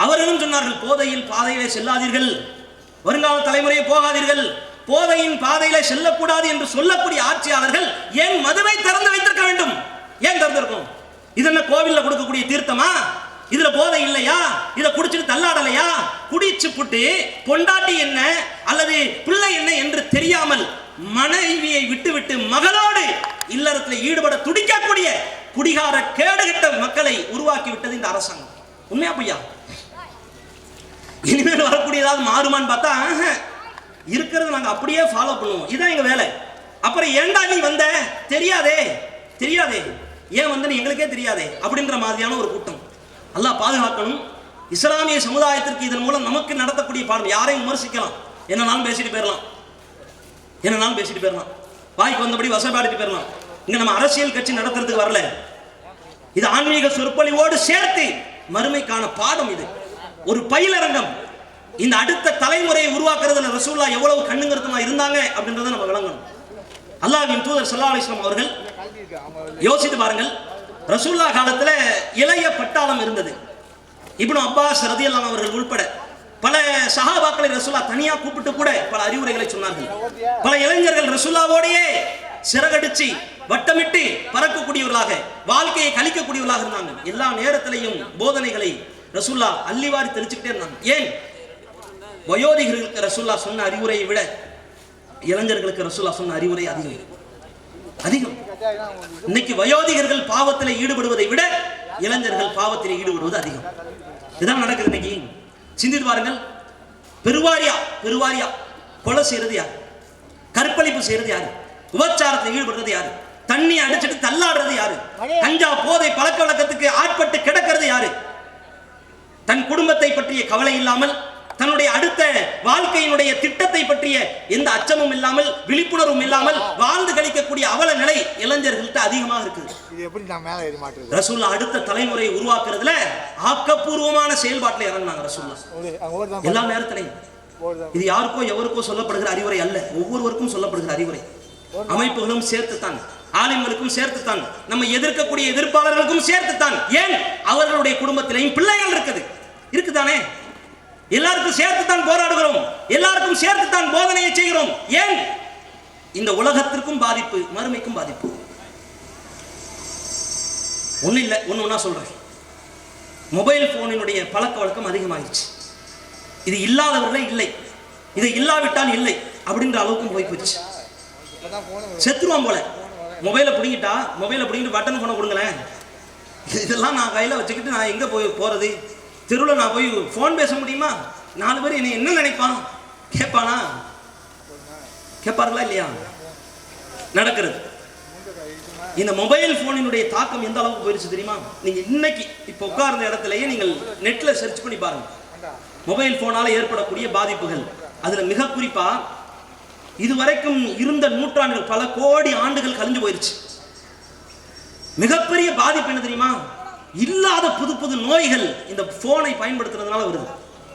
அவர்களும் சொன்னார்கள் போதையில் பாதையிலே செல்லாதீர்கள், வருங்கால தலைமுறையை போகாதீர்கள், போதையின் பாதையிலே செல்லக்கூடாது என்று சொல்லக்கூடிய ஆட்சியாளர்கள் ஏன் மதுவை திறந்து வைத்திருக்க வேண்டும்? ஏன் திறந்திருக்கும்? இது என்ன கோவில்ல கொடுக்கக்கூடிய தீர்த்தமா? இதுல போதை இல்லையா? இதை குடிச்சிட்டு தள்ளாடலையா? குடிச்சு புட்டு பொண்டாட்டி என்ன அல்லது பிள்ளை என்ன என்று தெரியாமல் மனைவியை விட்டுவிட்டு மகளோடு இல்லறத்தில் ஈடுபட துடிக்கக்கூடிய குடிகார கேடுகட்ட மக்களை உருவாக்கி விட்டது இந்த அரசாங்கம். உண்மையா பொய்யா? இனிமேல் வரக்கூடிய ஏதாவது மாறுமான்னு பார்த்தா இருக்கிறது நாங்க அப்படியே ஃபாலோ பண்ணுவோம், இதான் எங்க வேலை. அப்புறம் ஏண்டா நீ வந்த? தெரியாதே தெரியாதே, ஏன் வந்தன்னு எங்களுக்கே தெரியாதே அப்படின்ற மாதிரியான ஒரு கூட்டம். அல்லாஹ் பாதுகாக்கணும். இஸ்லாமிய சமுதாயத்திற்கு இதன் மூலம் நமக்கு நடத்தக்கூடிய பாடம். யாரையும் விமர்சிக்கலாம், என்னன்னாலும் பேசிட்டு போயிடலாம், என்னன்னாலும் பேசிட்டு போயிடலாம், வாய்க்கு வந்தபடி வசப்பாடிட்டு போயிடலாம். இங்க நம்ம அரசியல் கட்சி நடத்துறதுக்கு வரல, இது ஆன்மீக சொற்பொழிவோடு சேர்த்து மறுமைக்கான பாடம். இது ஒரு பயிலரங்கம். இந்த அடுத்த தலைமுறையை உருவாக்குறதுல ரசூலுல்லாஹ் எவ்வளவு கண்ணுங்கருத்தமா இருந்தாங்க அப்படின்றத நம்ம விளங்கணும். அல்லாஹ்வின் தூதர் ஸல்லல்லாஹு அலைஹி வஸல்லம் அவர்கள் யோசித்து பாருங்கள், ரசூலுல்லாஹ் காலத்துல இளைய பட்டாளம் இருந்தது. இப்னு அப்பாஸ் ரலியல்லாஹு அவர்கள் உட்பட பல சஹாபாக்களை ரசூலுல்லாஹ் தனியா கூப்பிட்டு கூட பல அறிவுரைகளை சொன்னார்கள். பல இளைஞர்கள் ரசூலுல்லாஹ்வோடையே சிறகடிச்சு வட்டமிட்டு பறக்கக்கூடியவர்களாக வாழ்க்கையை கழிக்கக்கூடியவர்களாக இருந்தாங்க. எல்லா நேரத்திலையும் போதனைகளை ரசூலுல்லாஹ் அள்ளிவாரி தெளிச்சுக்கிட்டே இருந்தாங்க. ஏன்? வயோதிகர்களுக்கு ரசூலுல்லாஹ் சொன்ன அறிவுரையை விட இளைஞர்களுக்கு ரசூலுல்லாஹ் சொன்ன அறிவுரை அதிகம் அதிகம். இன்னைக்கு வயோதிகர்கள் பாவத்தில் ஈடுபடுவதை விட இளைஞர்கள் பாவத்தில் ஈடுபடுவது அதிகம். இதுதான் நடக்குது இன்னைக்கு. சிந்தித்து பாருங்கள். பெருவாரியா கொலை செய்யறது யாரு? கற்பழிப்பு செய்யறது யாரு? விபச்சாரத்தில் ஈடுபடுறது யாரு? தண்ணி அடிச்சிட்டு தள்ளாடுறது யாரு? கஞ்சா போதை பழக்க வழக்கத்துக்கு ஆட்பட்டு கிடக்கிறது யாரு? தன் குடும்பத்தை பற்றிய கவலை இல்லாமல், தன்னுடைய அடுத்த வாழ்க்கையினுடைய திட்டத்தை பற்றிய எந்த அச்சமும் இல்லாமல், விழிப்புணர்வும் இல்லாமல் வாழ்ந்து கழிக்கக்கூடிய அவல நிலை இளைஞர்கள்ட்ட அதிகமாக இருக்குது. ரசூலுல்லாஹ் அடுத்த தலைமுறை உருவாக்குறதுல ஆக்கப்பூர்வமான செயல்பாட்டில் இறங்கினாங்க ரசூலுல்லாஹ் எல்லா நேரத்திலையும். இது யாருக்கோ எவருக்கோ சொல்லப்படுகிற அறிவுரை அல்ல, ஒவ்வொருவருக்கும் சொல்லப்படுகிற அறிவுரை. அமைப்புகளும் சேர்த்துத்தான், ஆலிம்களுக்கும் சேர்த்துத்தான், நம்ம எதிர்க்கக்கூடிய எதிர்ப்பாளர்களுக்கும் சேர்த்துத்தான். ஏன்? அவர்களுடைய குடும்பத்திலையும் பிள்ளைகள் இருக்குதானே. எல்லாருக்கும் சேர்த்துத்தான் போராடுகிறோம், எல்லாருக்கும் சேர்த்துத்தான் போதனையை செய்கிறோம். ஏன்? இந்த உலகத்திற்கும் பாதிப்பு, மறுமைக்கும் பாதிப்பு. ஒண்ணு இல்ல, ஒண்ணு சொல்றேன். மொபைல் போனினுடைய பழக்க வழக்கம் அதிகமாகிடுச்சு. இது இல்லாதவர்களே இல்லை, இது இல்லாவிட்டால் இல்லை அப்படின்ற அளவுக்கு போய் போச்சு. செத்துருவான் போல. மொபைலை பிடிங்கிட்டு பட்டன் போன கொடுங்களேன். இதெல்லாம் நான் கையில வச்சுக்கிட்டு நான் எங்க போறது? தெருவில் நான் போய் போன் பேச முடியுமா? 4 பேர் என்னை என்ன நினைப்பான்? கேட்பார்களா இல்லையா? நடக்கிறது. இந்த மொபைல் போனினுடைய தாக்கம் எந்த அளவுக்கு போயிருச்சு தெரியுமா? நீங்க இன்னைக்கு இப்ப உட்கார்ந்த இடத்துலயே நீங்கள் நெட்ல சர்ச் பண்ணி பாருங்க, மொபைல் போனால ஏற்படக்கூடிய பாதிப்புகள். அதுல மிக குறிப்பா இதுவரைக்கும் இருந்த நூற்றாண்டுகள், பல கோடி ஆண்டுகள் கழிஞ்சு போயிருச்சு. மிகப்பெரிய பாதிப்பு என்ன தெரியுமா? இல்லாத புது நோய்கள் இந்த போனை பயன்படுத்துறதுனால வருது.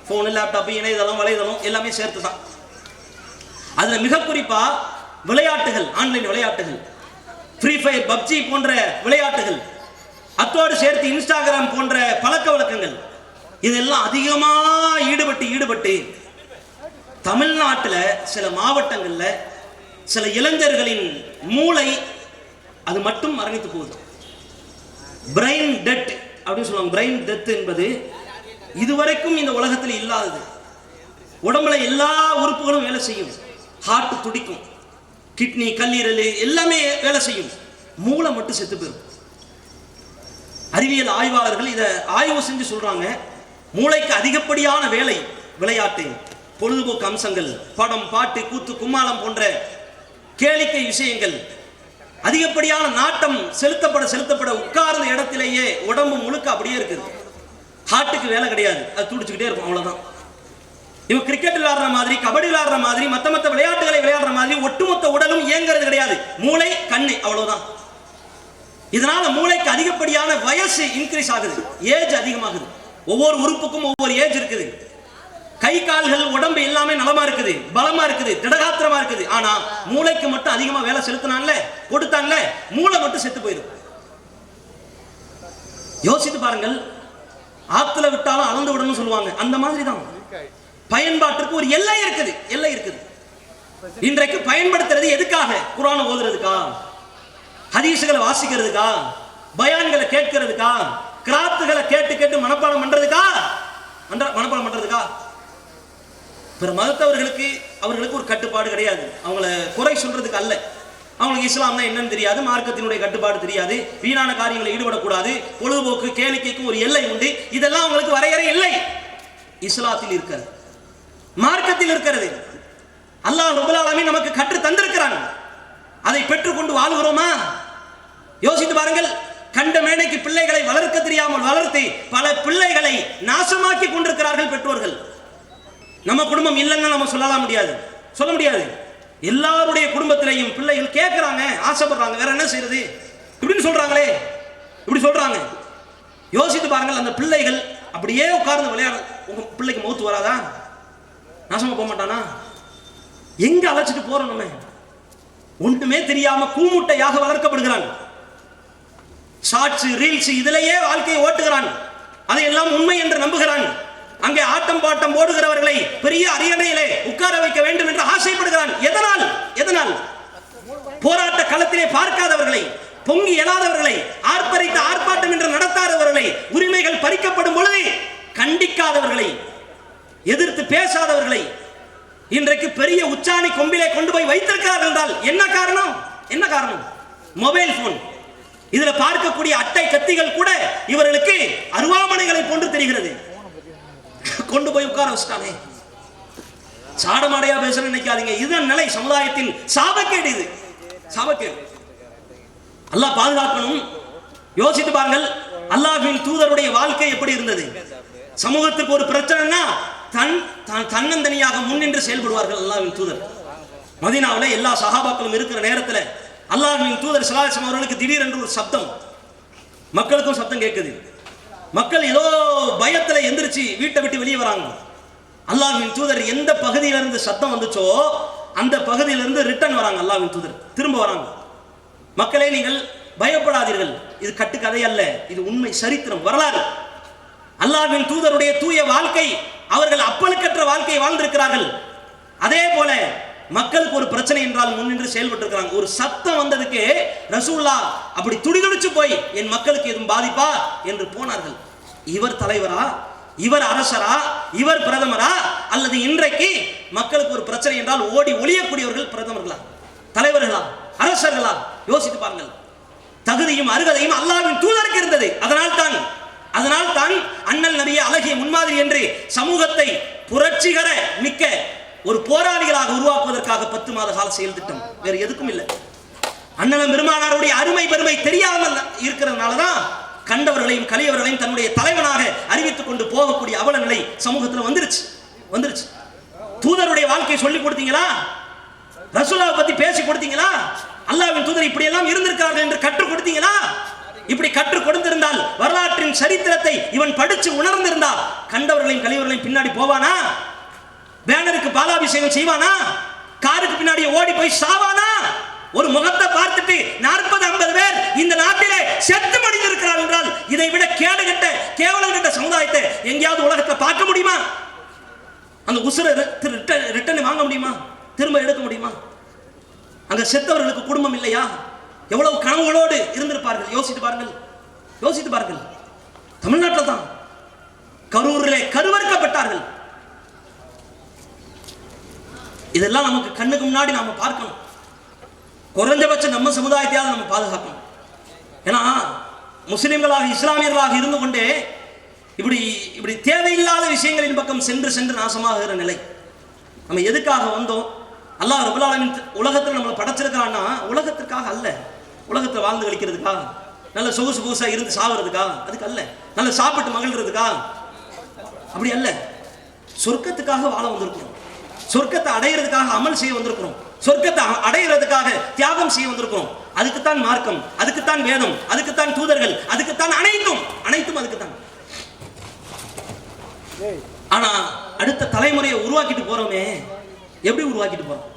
போன், லேப்டாப், இணையதளம், வலைதளம் எல்லாமே சேர்த்து தான். அதுல மிக குறிப்பா விளையாட்டுகள், ஆன்லைன் விளையாட்டுகள், ஃப்ரீ ஃபயர், பப்ஜி போன்ற விளையாட்டுகள், அத்தோடு சேர்த்து இன்ஸ்டாகிராம் போன்ற பழக்க வழக்கங்கள், இதெல்லாம் அதிகமா ஈடுபட்டு தமிழ்நாட்டில் சில மாவட்டங்கள்ல சில இளைஞர்களின் மூளை அது மட்டும் மரணித்து போகுது. பிரெயின் டெத் அப்படின்னு சொல்லுவாங்க. பிரெயின் டெத் என்பது இதுவரைக்கும் இந்த உலகத்தில் இல்லாதது. உடம்புல எல்லா உறுப்புகளும் வேலை செய்யும், ஹார்ட் துடிக்கும், கிட்னி, கல்லீரல் எல்லாமே வேலை செய்யும், மூளை மட்டும் செத்து போயிடும். அறிவியல் ஆய்வாளர்கள் இதை ஆய்வு செஞ்சு சொல்றாங்க, மூளைக்கு அதிகப்படியான வேலை விளையாட்டு, பொழுதுபோக்கு அம்சங்கள், படம், பாட்டு, கூத்து, கும்மாளம் போன்ற கேளிக்கை விஷயங்கள், அதிகப்படியான நாட்டம் செலுத்தப்பட உட்கார்ந்த இடத்திலேயே உடம்பு முழுக்க அப்படியே இருக்குது. ஹார்ட்டுக்கு வேலை கிடையாது, அது துடிச்சுக்கிட்டே இருக்கும், அவ்வளவுதான். இவன் கிரிக்கெட் விளையாடுற மாதிரி, கபடி விளையாடுற மாதிரி, மத்த விளையாட்டுகளை விளையாடுற மாதிரி ஒட்டுமொத்த உடலும் இயங்குறது கிடையாது. மூளை, கண்ணு, அவ்வளவுதான். இதனால மூளைக்கு அதிகப்படியான வயசு இன்க்ரீஸ் ஆகுது, ஏஜ் அதிகமாகுது. ஒவ்வொரு உறுப்புக்கும் ஒவ்வொரு ஏஜ் இருக்குது. கை கால்கள் உடம்பு எல்லாமே நலமா இருக்குது, பலமா இருக்குது, திடகாத்திரமா இருக்குது. ஆனா மூளைக்கு மட்டும் அதிகமா வேலை செலுத்தினான்ல, கொடுத்தான்ல, மூளை மட்டும் செத்து போயிடும். யோசித்து பாருங்கள். ஆத்துல விட்டாலும் அளந்து விடணும்னு சொல்லுவாங்க, அந்த மாதிரி தான் பயன்பாட்டிற்கு ஒரு எல்லை இருக்குது, எல்லை இருக்குது. இன்றைக்கு பயன்படுத்துறது எதுக்காக? குர்ஆன் ஓதுறதுக்கா, ஹதீஸ்களை வாசிக்கிறதுக்கா, பயான்களை கேட்கிறதுக்கா, கிராத்துகளை கேட்டு கேட்டு மனப்பாடம் பண்றதுக்கா? மனப்பாடம் பண்றதுக்கா? பிற மதத்தவர்களுக்கு அவர்களுக்கு ஒரு கட்டுப்பாடு கிடையாது. அவங்கள குறை சொல்றதுக்கு அல்ல. அவங்களுக்கு இஸ்லாம்னா என்னன்னு தெரியாது, மார்க்கத்தினுடைய கட்டுப்பாடு தெரியாது, வீணான காரியங்களை ஈடுபடக்கூடாது, பொழுதுபோக்கு கேளிக்கைக்கும் ஒரு எல்லை உண்டு. இதெல்லாம் அவங்களுக்கு வரையறை இல்லை. இஸ்லாத்தில் இருக்கிறது, மார்க்கத்தில் இருக்கிறது. அல்லாஹ் ரப்பல் ஆலமீன் நமக்கு கற்று தந்திருக்கிறான். அதை பெற்றுக்கொண்டு வாழ்கிறோமா? யோசித்து பாருங்கள். கண்ட மேடைக்கு பிள்ளைகளை வளர்க்க தெரியாமல் வளர்த்து பல பிள்ளைகளை நாசமாக்கி கொண்டிருக்கிறார்கள் பெற்றோர்கள். நம்ம குடும்பம் இல்லைன்னு நம்ம சொல்லலாம் முடியாது, சொல்ல முடியாது. எல்லாருடைய குடும்பத்திலையும் பிள்ளைகள் கேட்கிறாங்க, ஆசைப்படுறாங்க, வேற என்ன செய்யறது இப்படின்னு சொல்றாங்களே, இப்படி சொல்றாங்க. யோசித்து பாருங்கள். அந்த பிள்ளைகள் அப்படியே உட்கார்ந்து விளையாட, உங்க பிள்ளைக்கு மௌத்து வராதா? நாசமா போக மாட்டானா? எங்க அழைச்சிட்டு போறோம்? நம்ம ஒன்றுமே தெரியாம கூமுட்டையாக வளர்க்கப்படுகிறான். ஷார்ட்ஸ், ரீல்ஸ், இதிலேயே வாழ்க்கையை ஓட்டுகிறான். அதையெல்லாம் உண்மை என்று நம்புகிறான். அங்கே ஆட்டம் பாட்டம் போடுகிறவர்களை பெரிய அரியணையிலே உட்கார வைக்க வேண்டும் என்று ஆசைப்படுகிறான். எதனால்? எதனால்? போராட்ட களத்திலே பார்க்காதவர்களை, பொங்கி எழாதவர்களை, ஆர்ப்பரித்த ஆர்ப்பாட்டம் என்று நடத்தாதவர்களை, உரிமைகள் பறிக்கப்படும் பொழுது கண்டிக்காதவர்களை, எதிர்த்து பேசாதவர்களை இன்றைக்கு பெரிய உச்சாணி கொம்பிலே கொண்டு போய் வைத்திருக்கிறார்கள் என்றால் என்ன காரணம்? என்ன காரணம்? Mobile phone. இதுல பார்க்கக்கூடிய அட்டை கத்திகள் கூட இவர்களுக்கு அருவாமனைகளை போன்று தெரிகிறது. கொண்டு போய் உட்கார வச்சுட்டானே. சாடமாடையா பேச நினைக்காதீங்க. இதுதான் நிலை. சமுதாயத்தின் சாபக்கேடு. இது சாபக்கேடு. அல்லாஹ் பாதுகாக்கணும். யோசித்து பாருங்கள். அல்லாஹ்வின் தூதருடைய வாழ்க்கை எப்படி இருந்தது? சமூகத்துக்கு ஒரு பிரச்சனைனா தன்னந்தனியாக முன்னின்று செயல்படுவார்கள் அல்லாஹ்வின் தூதர். மதீனாவில் எல்லா சஹாபாக்களும் இருக்கிற நேரத்தில் அல்லாஹ்வின் தூதர் ஸல்லல்லாஹு அலைஹி வஸல்லம் அவர்களுக்கு திடீரென்று ஒரு சப்தம், மக்களுக்கும் சப்தம் கேட்குது. மக்கள் ஏதோ பயத்தில் எந்திரிச்சு வீட்டை விட்டு வெளியே வராங்க. அல்லாஹ்வின் தூதர் எந்த பகுதியிலிருந்து சத்தம் வந்துச்சோ அந்த பகுதியிலிருந்து ரிட்டர்ன் வராங்க. அல்லாஹ்வின் தூதர் திரும்ப வராங்க. மக்களே, நீங்கள் பயப்படாதீர்கள், இது கட்டுக்கதை அல்ல, இது உண்மை, சரித்திரம், வரலாறு. அல்லாஹ்வின் தூதருடைய தூய வாழ்க்கை, அவர்கள் அப்பழுக்கற்ற வாழ்க்கையை வாழ்ந்திருக்கிறார்கள். அதே போல மக்களுக்கு ஒரு பிரச்சனை என்றால் முன்னின்று செயல்பட்டு இருக்கிறாங்க. ஒரு சத்தம் வந்ததுக்கு ரசூலுல்லாஹ் அப்படி துடிதுடிச்சு போய் என் மக்களுக்கு எதுவும் பாதிப்பா என்று போனார்கள். இவர் தலைவரா, இவர் அரசரா, இவர் பிரதமரா, அல்லது இன்றைக்கு மக்களுக்கு ஒரு பிரச்சனை என்றால் ஓடி ஒளியக்கூடியவர்கள் பிரதமர்களா, தலைவர்களா, அரசர்களா? யோசித்து பாருங்கள். தகுதியும் அருகதையும் அல்லாஹ்வின் தூதருக்கு இருந்தது. அதனால் தான் அண்ணல் நபியை அழகிய முன்மாதிரி என்று சமூகத்தை புரட்சிகர மிக்க ஒரு போராளிகளாக உருவாக்குவதற்காக 10 மாத கால செயல் திட்டம், வேற எதுக்கும் இல்லை. அண்ணல் பெருமானாருடைய அருமை பெருமை தெரியாமல் இருக்கிறதுனாலதான் கண்டவர்களையும் கலியவர்களையும் தன்னுடைய தலைவனாக அறிவித்துக் கொண்டு போகக்கூடிய அவல நிலை சமூகத்தில் வந்துருச்சு. தூதருடைய வாழ்க்கையை சொல்லி கொடுத்தீங்களா? ரசூலுல்லாஹ் பத்தி பேசி கொடுத்தீங்களா? அல்லாஹ்வின் தூதர் இப்படி எல்லாம் இருந்திருக்கிறார்கள் என்று கற்றுக் கொடுத்தீங்களா? இப்படி கற்றுக் கொடுத்திருந்தால், வரலாற்றின் சரித்திரத்தை இவன் படிச்சு உணர்ந்திருந்தா கண்டவர்களையும் கலியவர்களையும் பின்னாடி போவானா? பேனருக்கு பாலாபிஷேகம் செய்வானா? காருக்கு பின்னாடி ஓடி போய் சாவானா? ஒரு முகத்தை பார்த்துட்டு 40-50 பேர் இந்த நாட்டிலே செத்து மடிந்திருக்கிறார் என்றால் இதை விட கேடுகட்ட கேவலம் கட்ட சமுதாயத்தை எங்கேயாவது உலகத்தை பார்க்க முடியுமா? அந்த உசுரை ரிட்டர்ன் வாங்க முடியுமா? திரும்ப எடுக்க முடியுமா? அங்க செத்தவர்களுக்கு குடும்பம் இல்லையா? எவ்வளவு கனவுகளோடு இருந்திருப்பார்கள். யோசித்து பாருங்கள். தமிழ்நாட்டில் தான் கரூரிலே கருவறுக்கப்பட்டார்கள். இதெல்லாம் நமக்கு கண்ணுக்கு முன்னாடி நாம பார்க்கணும். குறைஞ்சபட்சம் நம்ம சமுதாயத்தையாவது நம்ம பாதுகாக்கணும். ஏன்னா முஸ்லிம்களாக இஸ்லாமியர்களாக இருந்து கொண்டே இப்படி தேவையில்லாத விஷயங்களின் பக்கம் சென்று நாசமாகிற நிலை. நம்ம எதுக்காக வந்தோம்? அல்லாஹ் ரப்பல் ஆலமீன் உலகத்தில் நம்மளை படைச்சிருக்கான்னா உலகத்திற்காக அல்ல, உலகத்தை வாழ்ந்து கழிக்கிறதுக்காக, நல்ல சொகுசு புதுசா இருந்து சாவறதுக்காக, அதுக்கு அல்ல. நல்ல சாப்பிட்டு மகிழ்றதுக்காக, அப்படி அல்ல. சொர்க்கத்துக்காக வாழ வந்திருக்கிறோம், சொர்க்கத்தை அடையிறதுக்காக அமல் செய்ய வந்திருக்கிறோம், சொர்க்கத்தை அடையிறதுக்காக தியாகம் செய்ய வந்திருக்கிறோம். அதுக்குத்தான் மார்க்கம், அதுக்குத்தான் வேதம், அதுக்குத்தான் தூதர்கள், அதுக்குத்தான் அனைத்தும் அதுக்குத்தான். ஆனா அடுத்த தலைமுறையை உருவாக்கிட்டு போறோமே, எப்படி உருவாக்கிட்டு போறோம்?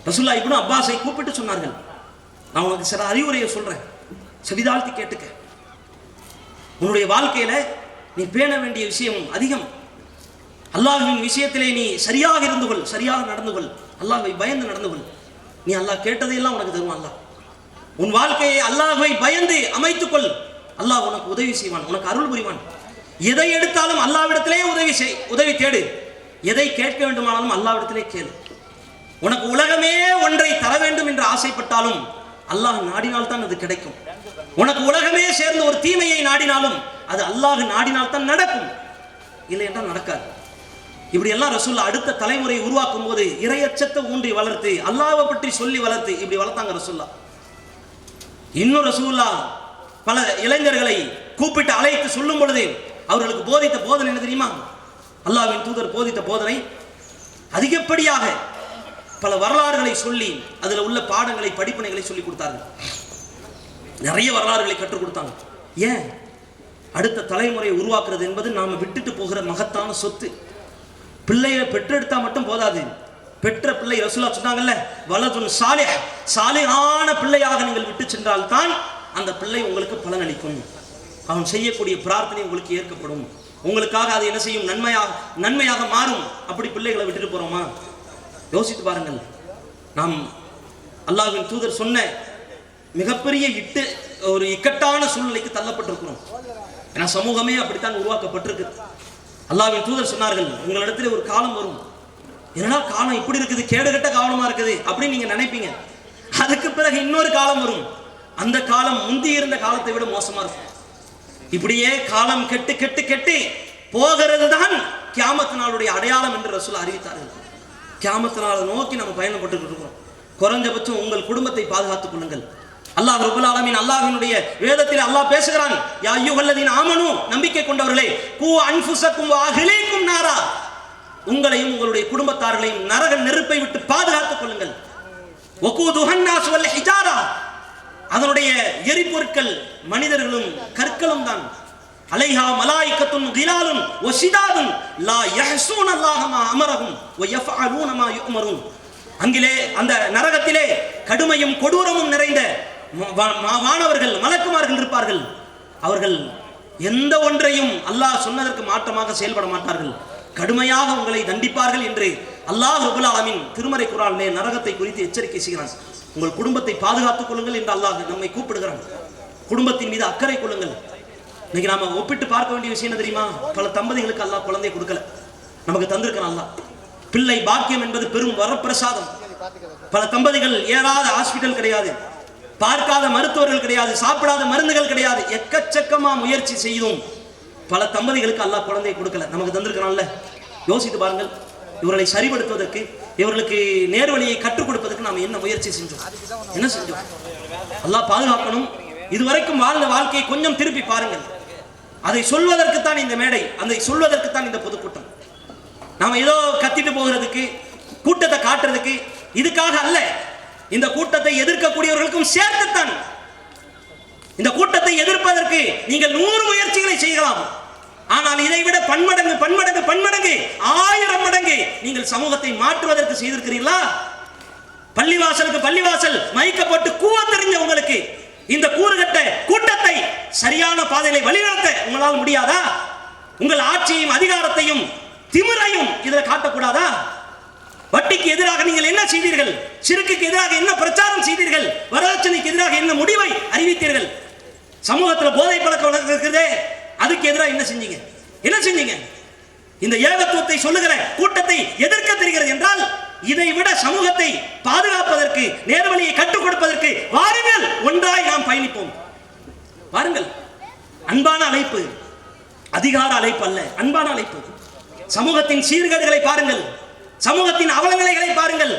ரசூலுல்லாஹ் இப்னு அப்பாஸை கூப்பிட்டு சொன்னார்கள், நான் உனக்கு சில அறிவுரையை சொல்றேன், செவிதாழ்த்தி கேட்டுக்க. உன்னுடைய வாழ்க்கையில நீ பேண வேண்டிய விஷயம் அதிகம். அல்லாஹ்வின் விஷயத்திலே நீ சரியாக இருந்து கொள், சரியாக நடந்து கொள், அல்லாஹ்வை பயந்து நடந்து கொள். நீ அல்லாஹ் கேட்டதையெல்லாம் உனக்கு தருவான். அல்லாஹ் உன் வாழ்க்கையை அல்லாஹ்வை பயந்து அமைத்துக்கொள். அல்லாஹ் உனக்கு உதவி செய்வான், உனக்கு அருள் புரிவான். எதை எடுத்தாலும் அல்லாஹ்விடத்திலே உதவி தேடு. எதை கேட்க வேண்டுமானாலும் அல்லாஹ்விடத்திலே கேளு. உனக்கு உலகமே ஒன்றை தர வேண்டும் என்று ஆசைப்பட்டாலும் அல்லாஹ் நாடினால் தான் அது கிடைக்கும். உனக்கு உலகமே சேர்ந்த ஒரு தீமையை நாடினாலும் அது அல்லாஹ் நாடினால் தான் நடக்கும், இல்லை என்றால் நடக்காது. இப்படி எல்லாம் ரசூலுல்லாஹ் அடுத்த தலைமுறை உருவாக்கும் போது இறையச்சத்தை ஊன்றி வளர்த்து, அல்லாஹ்வை பற்றி சொல்லி வளர்த்து இப்படி வளர்த்தாங்க ரசூலுல்லாஹ். இன்னும் ரசூலுல்லாஹ் பல இளைஞர்களை கூப்பிட்டு அழைத்து சொல்லும் பொழுது அவர்களுக்கு போதித்த போதனை என்ன தெரியுமா? அல்லாஹ்வின் தூதர் போதித்த போதனை அதிகப்படியாக பல வரலாறுகளை சொல்லி அதில் உள்ள பாடங்களை, படிப்பினைகளை சொல்லி கொடுத்தார்கள். நிறைய வரலாறுகளை கற்றுக் கொடுத்தாங்க. ஏன்? அடுத்த தலைமுறையை உருவாக்குறது என்பது நாம விட்டுட்டு போகிற மகத்தான சொத்து. பிள்ளையை பெற்றெடுத்தா மட்டும் போதாது. பெற்ற பிள்ளை ரசூலுல்லாஹ் சொன்னாங்கல்ல, வலதுன் சாலிஹ், சாலிஹான பிள்ளையாக நீங்கள் விட்டு சென்றால் தான் அந்த பிள்ளை உங்களுக்கு பலனளிக்கும். அவன் செய்யக்கூடிய பிரார்த்தனை உங்களுக்கு ஏற்கப்படும். உங்களுக்காக அது என்ன செய்யும்? நன்மையாக மாறும். அப்படி பிள்ளைகளை விட்டுட்டு போறோமா? யோசித்து பாருங்கள். நாம் அல்லாஹ்வின் தூதர் சொன்ன மிகப்பெரிய ஒரு இக்கட்டான சூழ்நிலைக்கு தள்ளப்பட்டிருக்கிறோம். ஏன்னா சமூகமே அப்படித்தான் உருவாக்கப்பட்டிருக்கு. அல்லாஹ்வின் தூதர் சொன்னார்கள், உங்களிடத்தில் ஒரு காலம் வரும், என்னடா காலம் இப்படி இருக்குது, கேடுகட்ட காலமா இருக்குது அப்படின்னு நீங்க நினைப்பீங்க. அதுக்கு பிறகு இன்னொரு காலம் வரும், அந்த காலம் முந்தி இருந்த காலத்தை விட மோசமா இருக்கும். இப்படியே காலம் கெட்டு கெட்டு கெட்டு போகிறது தான் கியாமத் நாளுடைய அடையாளம் என்று ரசூலுல்லாஹ் அறிவித்தார்கள். கியாமத் நாளை நோக்கி நம்ம பயணப்பட்டு இருக்கிறோம். குறைஞ்சபட்சம் உங்கள் குடும்பத்தை பாதுகாத்துக் கொள்ளுங்கள். அல்லாஹ் ரப்பல் ஆலமீன் அல்லாஹ்வினுடைய வேதத்தில் அல்லாஹ் பேசுகிறான், யா அய்யுஹல்லதீன ஆமனூ, நம்பிக்கை கொண்டவர்களே, கூ அன்ஃபுஸக்கும் வ அஹ்லீக்கும் நாரா, உங்களையும் உங்களுடைய குடும்பத்தார்களையும் நரக நெருப்பை விட்டு பாதுகாத்துக் கொள்ளுங்கள். வகூதுஹன் நாஸ் வல் ஹிஜாரா, அதனுடைய எரிபொருட்கள் மனிதர்களும் கற்களும் தான். அலைஹா மலாயிகத்துன் கிலாலுன் வ ஷிதாதுன் லா யஹ்ஸூன அல்லாஹ மா அமரஹும் வ யஃஅலூன மா யுஅமரூன். அங்கிலே அந்த நரகத்திலே கடுமையும் கொடூரமும் நிறைந்த வானவர்கள், மலக்குமார்கள் இருப்பார்கள். அவர்கள் எந்த ஒன்றையும் அல்லாஹ் சொன்னதற்கு மாற்றமாக செயல்பட மாட்டார்கள், கடுமையாக உங்களை தண்டிப்பார்கள் என்று அல்லாஹ் ரப்பல் ஆலமீன் திருமறை குர்ஆனிலே நரகத்தை குறித்து எச்சரிக்கை செய்கிறான். உங்கள் குடும்பத்தை பாதுகாத்துக் கொள்ளுங்கள் என்று அல்லாஹ் நம்மை கூப்பிடுகிறான். குடும்பத்தின் மீது அக்கறை கொள்ளுங்கள். இன்னைக்கு நாம ஒப்பிட்டு பார்க்க வேண்டிய விஷயம் என்ன தெரியுமா? பல தம்பதிகளுக்கு அல்லாஹ் குழந்தை கொடுக்கல, நமக்கு தந்திருக்கிறான் அல்லாஹ். பிள்ளை பாக்கியம் என்பது பெரும் வரப்பிரசாதம். பல தம்பதிகள் ஏறாத ஹாஸ்பிட்டல் கிடையாது, பார்க்காத மருத்துவர்கள் கிடையாது, சாப்பிடாத மருந்துகள் கிடையாது, எக்கச்சக்கமா முயற்சி செய்தும் பல தம்பதிகளுக்கு அல்லாஹ் குழந்தையை கொடுக்கல, நமக்கு தந்திருக்கிறான்ல. யோசித்து பாருங்கள். இவர்களை சரிபடுத்துவதற்கு, இவர்களுக்கு நேர்வழியை கற்றுக் கொடுப்பதற்கு நாம் என்ன முயற்சி செஞ்சோம்? என்ன செஞ்சோம்? அல்லாஹ் பாதுகாக்கணும். இதுவரைக்கும் வாழ்ந்த வாழ்க்கையை கொஞ்சம் திருப்பி பாருங்கள். அதை சொல்வதற்குத்தான் இந்த மேடை, அதை சொல்வதற்குத்தான் இந்த பொதுக்கூட்டம். நாம ஏதோ கத்திட்டு போகிறதுக்கு, கூட்டத்தை காட்டுறதுக்கு, இதுக்காக அல்ல. இந்த கூட்டத்தை எதிர்க்கக்கூடியவர்களுக்கும் சேர்த்துத்தான். இந்த கூட்டத்தை எதிர்ப்பதற்கு நீங்கள் 100 முயற்சிகளை செய்யலாம். ஆனால் இதைவிட பன்மடங்கு பன்மடங்கு பன்மடங்கு 1000 மடங்கு நீங்கள் சமூகத்தை மாற்றுவதற்கு செய்திருக்கிறீர்களா? பள்ளிவாசலுக்கு பள்ளிவாசல் மைக்கப்பட்டு கூவ தெரிஞ்ச உங்களுக்கு இந்த கூறுகட்ட கூட்டத்தை சரியான பாதையில வழிநடத்த உங்களால் முடியாதா? உங்கள் ஆட்சியையும் அதிகாரத்தையும் திமிரையும் இதில் காட்டக்கூடாதா? வட்டிக்கு எதிராக நீங்கள் என்ன செய்தீர்கள்? சிறுக்குக்கு எதிராக என்ன பிரச்சாரம் செய்தீர்கள்? வரதட்சணைக்கு எதிராக என்ன முடிவை அறிவித்தீர்கள்? சமூகத்தில் போதை பழக்க வழக்கம் இருக்கிறதே, அதுக்கு எதிராக என்ன செஞ்சீங்க? என்ன செஞ்சீங்க? இந்த ஏகத்துவத்தை சொல்லுகிற கூட்டத்தை எதிர்க்க தெரிகிறது என்றால், இதை விட சமூகத்தை பாதுகாப்பதற்கு, நேர்வழியை கற்றுக் கொடுப்பதற்கு வாருங்கள், ஒன்றாய் நாம் பயணிப்போம். வாருங்கள். அன்பான அழைப்பு, அதிகார அழைப்பு அல்ல, அன்பான அழைப்பு. சமூகத்தின் சீர்கேடுகளை பாருங்கள், சமூகத்தின் அவலநிலைகளை பாருங்கள்,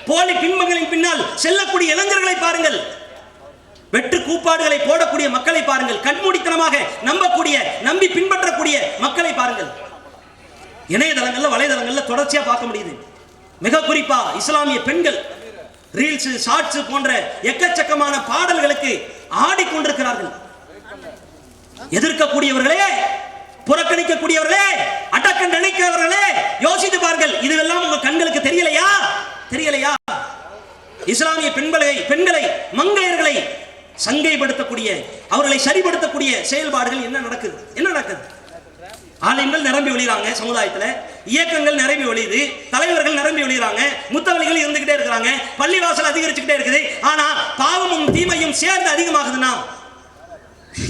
போலி பின்பங்களின் பின்னால் செல்லக்கூடிய இளைஞர்களை பாருங்கள், வெற்று கூப்பாடுகளை போடக்கூடிய மக்களை பாருங்கள், கண்மூடித்தனமாக நம்பி பின்பற்றக்கூடிய மக்களை பாருங்கள். இணையதளங்கள்ல வலைதளங்கள்ல தொடர்ச்சியா பார்க்க முடியுது. மிக குறிப்பா இஸ்லாமிய பெண்கள் ரீல்ஸ், ஷார்ட்ஸ் போன்ற எக்கச்சக்கமான பாடல்களுக்கு ஆடிக்கொண்டிருக்கிறார்கள். எதிர்க்கக்கூடியவர்களே, புறக்கணிக்கக்கூடியவர்களே, அடக்க நினைக்கிறவர்களே, யோசித்து பாருங்கள். இதுவெல்லாம் உங்க கண்களுக்கு தெரியலையா? தெரியலையா? இஸ்லாமிய பெண்களை மங்கையர்களை சங்கைப்படுத்தக்கூடிய, அவர்களை சரிப்படுத்தக்கூடிய செயல்பாடுகள் என்ன நடக்குது? என்ன நடக்குது? ஆலயங்கள் நிரம்பி ஒளிறாங்க, சமுதாயத்துல இயக்கங்கள் நிரம்பி ஒளியுது, தலைவர்கள் நிரம்பி ஒளிறாங்க, முத்தவழிகள் இருந்துகிட்டே இருக்கிறாங்க, பள்ளிவாசல் அதிகரிச்சுக்கிட்டே இருக்குது. ஆனா பாவமும் தீமையும் சேர்ந்து அதிகமாகுதுன்னா